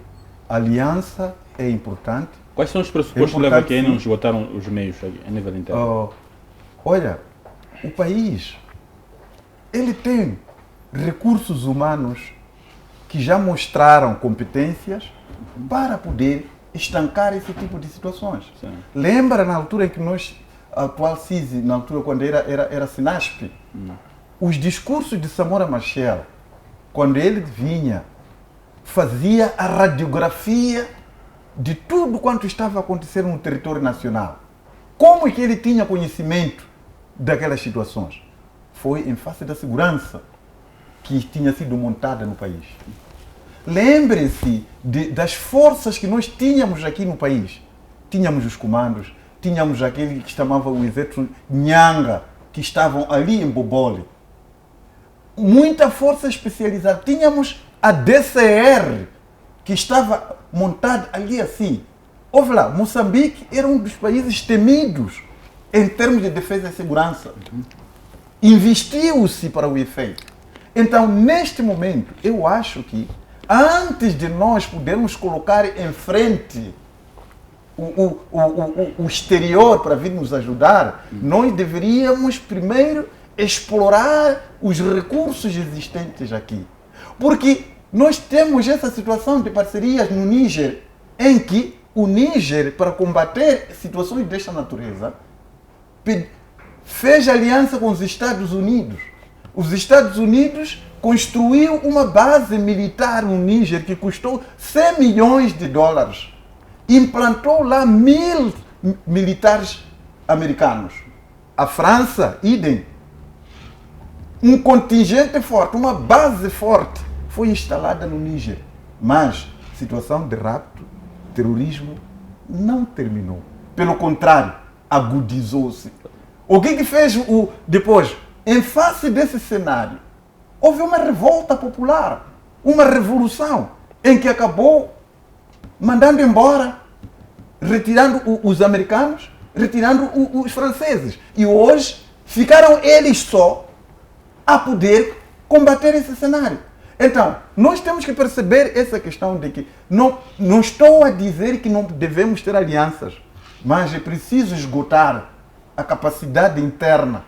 a aliança é importante. Quais são os pressupostos que levam a quem não esgotaram os meios a nível interno? Olha, o país, ele tem recursos humanos que já mostraram competências para poder estancar esse tipo de situações. Sim. Lembra na altura em que nós, a atual CISI, na altura quando era Sinasp, os discursos de Samora Machel, quando ele vinha, fazia a radiografia de tudo quanto estava acontecendo no território nacional. Como é que ele tinha conhecimento daquelas situações? Foi em face da segurança que tinha sido montada no país. Lembrem-se das forças que nós tínhamos aqui no país. Tínhamos os comandos, tínhamos aquele que chamava o exército Nhanga, que estavam ali em Bobole. Muita força especializada. Tínhamos a DCR, que estava montada ali assim. Ouve lá, Moçambique era um dos países temidos em termos de defesa e segurança. Investiu-se para o efeito. Então, neste momento, eu acho que antes de nós podermos colocar em frente o exterior para vir nos ajudar, nós deveríamos primeiro explorar os recursos existentes aqui. Porque nós temos essa situação de parcerias no Níger, em que o Níger, para combater situações desta natureza, fez aliança com os Estados Unidos. Os Estados Unidos construiu uma base militar no Níger que custou 100 milhões de dólares. Implantou lá 1000 militares americanos. A França, idem. Um contingente forte, uma base forte foi instalada no Níger. Mas a situação de rapto, terrorismo, não terminou. Pelo contrário, agudizou-se. O que fez depois? Em face desse cenário, houve uma revolta popular, uma revolução, em que acabou mandando embora, retirando os americanos, retirando os franceses. E hoje ficaram eles só a poder combater esse cenário. Então, nós temos que perceber essa questão de que não estou a dizer que não devemos ter alianças, mas é preciso esgotar a capacidade interna,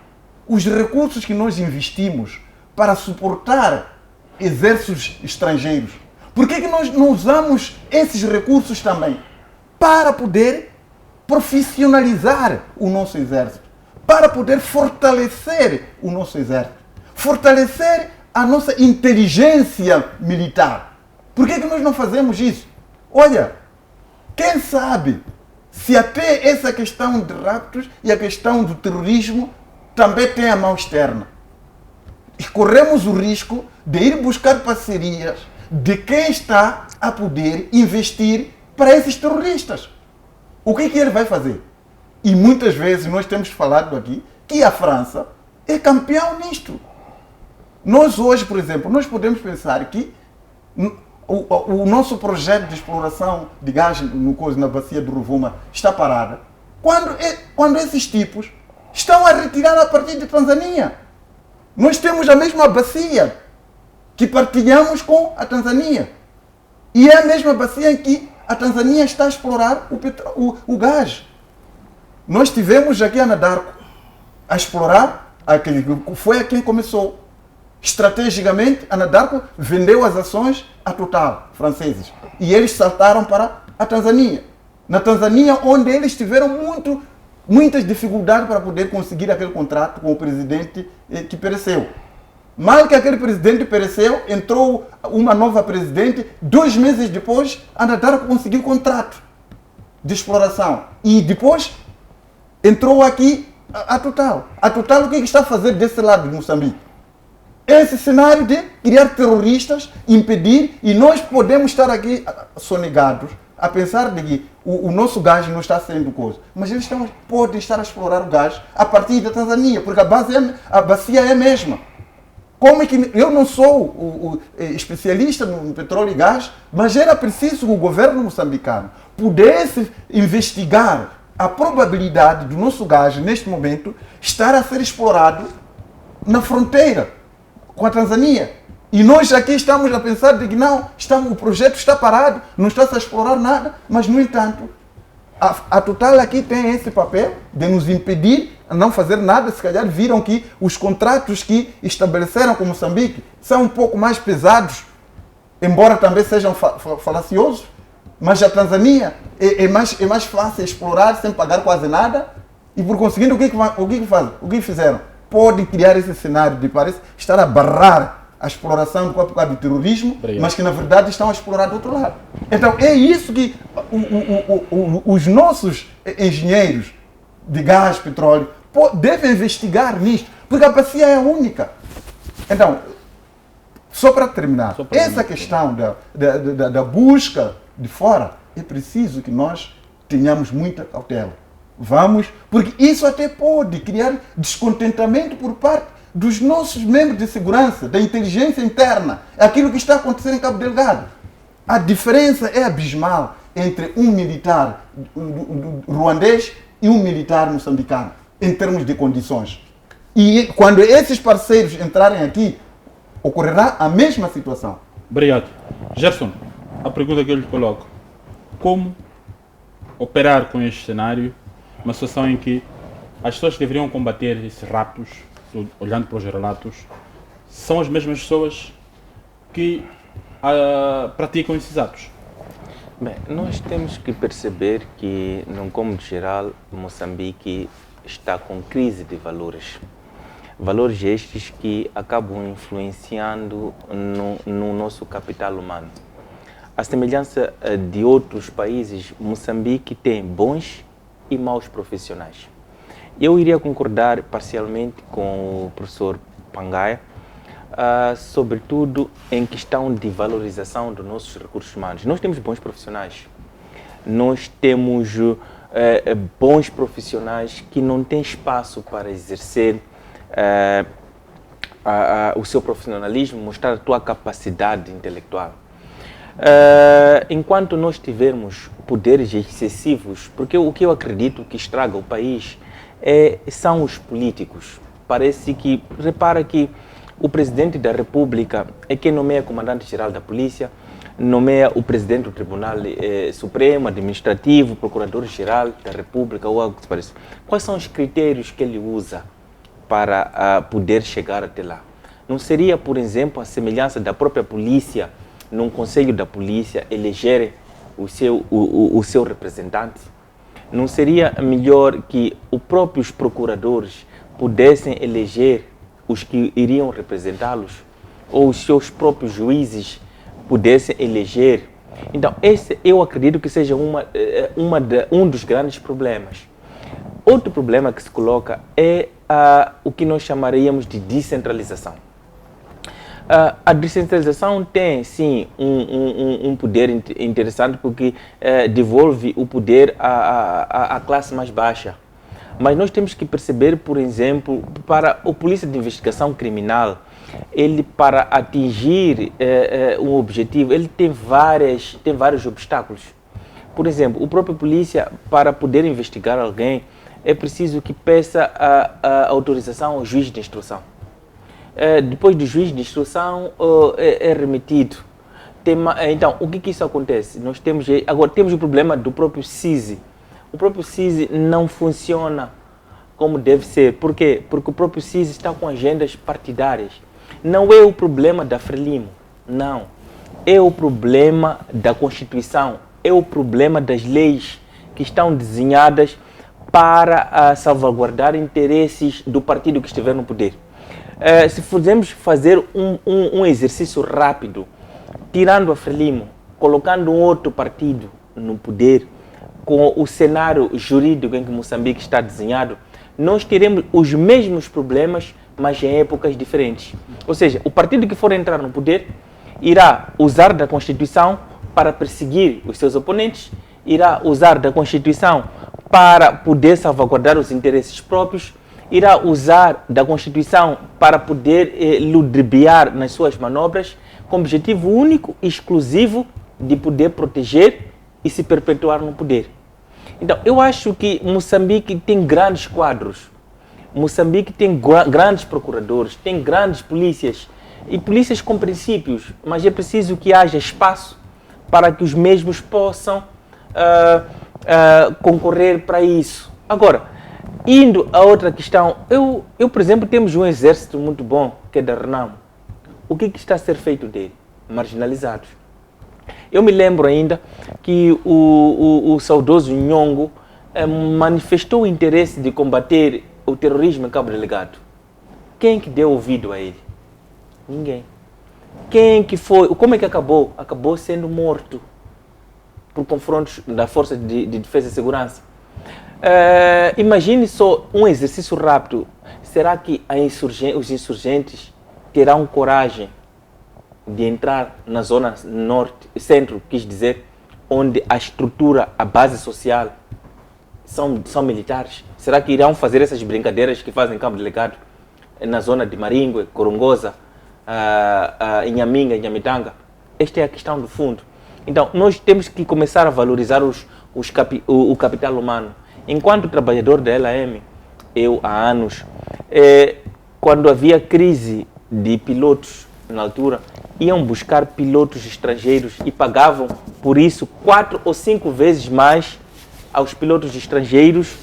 os recursos que nós investimos para suportar exércitos estrangeiros. Por que nós não usamos esses recursos também para poder profissionalizar o nosso exército, para poder fortalecer o nosso exército, fortalecer a nossa inteligência militar? Por que nós não fazemos isso? Olha, quem sabe se até essa questão de raptos e a questão do terrorismo também tem a mão externa. E corremos o risco de ir buscar parcerias de quem está a poder investir para esses terroristas. O que ele vai fazer? E muitas vezes nós temos falado aqui que a França é campeão nisto. Nós hoje, por exemplo, nós podemos pensar que o nosso projeto de exploração de gás na bacia do Rovuma está parado quando esses tipos estão a retirar a partir de Tanzânia. Nós temos a mesma bacia que partilhamos com a Tanzânia. E é a mesma bacia em que a Tanzânia está a explorar o gás. Nós tivemos aqui a Anadarko a explorar, foi a quem começou. Estrategicamente, a Anadarko vendeu as ações à Total, franceses. E eles saltaram para a Tanzânia. Na Tanzânia, onde eles tiveram muitas dificuldades para poder conseguir aquele contrato com o presidente que pereceu. Mal que aquele presidente pereceu, entrou uma nova presidente, 2 meses depois, a Anadarko conseguiu contrato de exploração. E depois entrou aqui a Total. A Total o que está a fazer desse lado de Moçambique? Esse cenário de criar terroristas, impedir, e nós podemos estar aqui sonegados a pensar de que o nosso gás não está sendo coisa. Mas eles podem estar a explorar o gás a partir da Tanzânia, porque a bacia é a mesma. Como é que eu não sou especialista no petróleo e gás, mas era preciso que o governo moçambicano pudesse investigar a probabilidade do nosso gás, neste momento, estar a ser explorado na fronteira com a Tanzânia. E nós aqui estamos a pensar de que não, o projeto está parado, não está a explorar nada, mas, no entanto, a Total aqui tem esse papel de nos impedir a não fazer nada, se calhar viram que os contratos que estabeleceram com Moçambique são um pouco mais pesados, embora também sejam falaciosos, mas a Tanzânia é mais fácil explorar sem pagar quase nada, e por conseguinte o que fizeram? Podem criar esse cenário de parece estar a barrar a exploração por causa do terrorismo, Obrigado. mas que na verdade estão a explorar do outro lado. Então é isso que os nossos engenheiros de gás, petróleo, devem investigar nisto, porque a bacia é única. Então, só para terminar, essa questão da busca de fora, é preciso que nós tenhamos muita cautela. Porque isso até pode criar descontentamento por parte dos nossos membros de segurança, da inteligência interna, aquilo que está acontecendo em Cabo Delgado. A diferença é abismal entre um militar ruandês e um militar moçambicano, em termos de condições. E quando esses parceiros entrarem aqui, ocorrerá a mesma situação. Obrigado. Gerson, a pergunta que eu lhe coloco: como operar com este cenário, uma situação em que as pessoas que deveriam combater esses raptos, olhando para os relatos, são as mesmas pessoas que praticam esses atos? Bem, nós temos que perceber que, num cômodo geral, Moçambique está com crise de valores. Valores estes que acabam influenciando no nosso capital humano. À semelhança de outros países, Moçambique tem bons e maus profissionais. Eu iria concordar parcialmente com o professor Pangaia, sobretudo em questão de valorização dos nossos recursos humanos. Nós temos bons profissionais. Nós temos bons profissionais que não têm espaço para exercer o seu profissionalismo, mostrar a tua capacidade intelectual. Enquanto nós tivermos poderes excessivos, porque o que eu acredito que estraga o país são os políticos. Parece que, repara que o presidente da República é quem nomeia comandante-geral da polícia, nomeia o presidente do Tribunal Supremo, Administrativo, Procurador-Geral da República ou algo que se pareça. Quais são os critérios que ele usa para poder chegar até lá? Não seria, por exemplo, a semelhança da própria polícia, num conselho da polícia, eleger o seu representante? Não seria melhor que os próprios procuradores pudessem eleger os que iriam representá-los? Ou os seus próprios juízes pudessem eleger? Então, esse eu acredito que seja um dos grandes problemas. Outro problema que se coloca é o que nós chamaríamos de descentralização. A descentralização tem, sim, um poder interessante porque devolve o poder à classe mais baixa. Mas nós temos que perceber, por exemplo, para o polícia de investigação criminal, ele para atingir um objetivo, ele tem vários obstáculos. Por exemplo, o próprio polícia, para poder investigar alguém, é preciso que peça a autorização ao juiz de instrução. Depois do juiz de instrução é remetido. Então, o que isso acontece? Agora temos o problema do próprio CISI. O próprio CISI não funciona como deve ser. Por quê? Porque o próprio CISI está com agendas partidárias. Não é o problema da Frelimo, não. É o problema da Constituição, é o problema das leis que estão desenhadas para salvaguardar interesses do partido que estiver no poder. Se fôssemos fazer um exercício rápido, tirando a Frelimo, colocando um outro partido no poder, com o cenário jurídico em que Moçambique está desenhado, nós teremos os mesmos problemas, mas em épocas diferentes. Ou seja, o partido que for entrar no poder irá usar da Constituição para perseguir os seus oponentes, irá usar da Constituição para poder salvaguardar os interesses próprios, irá usar da Constituição para poder ludibriar nas suas manobras, com o objetivo único e exclusivo de poder proteger e se perpetuar no poder. Então, eu acho que Moçambique tem grandes quadros. Moçambique tem grandes procuradores, tem grandes polícias e polícias com princípios, mas é preciso que haja espaço para que os mesmos possam concorrer para isso. Agora, Indo a outra questão, por exemplo, temos um exército muito bom, que é da Renamo. O que está a ser feito dele? Marginalizados. Eu me lembro ainda que o saudoso Nhongo manifestou o interesse de combater o terrorismo em Cabo Delgado. Quem que deu ouvido a ele? Ninguém. Quem que foi? Como é que acabou? Acabou sendo morto por confrontos da Força de Defesa e Segurança. Imagine só um exercício rápido. Será que os insurgentes terão coragem de entrar na zona norte, centro, quis dizer, onde a estrutura, a base social são militares? Será que irão fazer essas brincadeiras que fazem em Cabo Delgado, na zona de Maringue, Corongosa, Inhaminga, Inhamitanga? Esta é a questão do fundo. Então, nós temos que começar a valorizar o capital humano. Enquanto trabalhador da LAM, eu há anos, quando havia crise de pilotos na altura, iam buscar pilotos estrangeiros e pagavam por isso 4 ou 5 vezes mais aos pilotos estrangeiros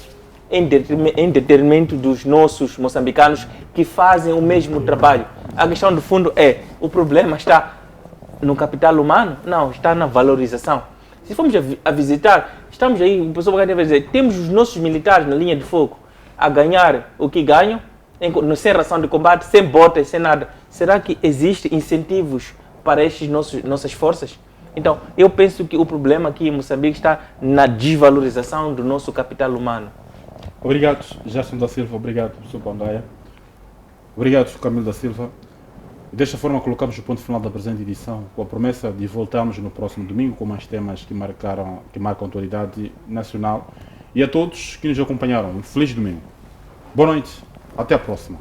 em detrimento dos nossos moçambicanos que fazem o mesmo trabalho. A questão do fundo o problema está no capital humano? Não, está na valorização. Se formos a visitar, estamos aí, o pessoal vai dizer, temos os nossos militares na linha de fogo a ganhar o que ganham, sem ração de combate, sem botas, sem nada. Será que existem incentivos para estas nossas forças? Então, eu penso que o problema aqui em Moçambique está na desvalorização do nosso capital humano. Obrigado, Gerson da Silva. Obrigado, professor Pangaia. Obrigado, Camilo da Silva. Desta forma, colocamos o ponto final da presente edição, com a promessa de voltarmos no próximo domingo com mais temas que marcam a atualidade nacional. E a todos que nos acompanharam, um feliz domingo. Boa noite, até a próxima.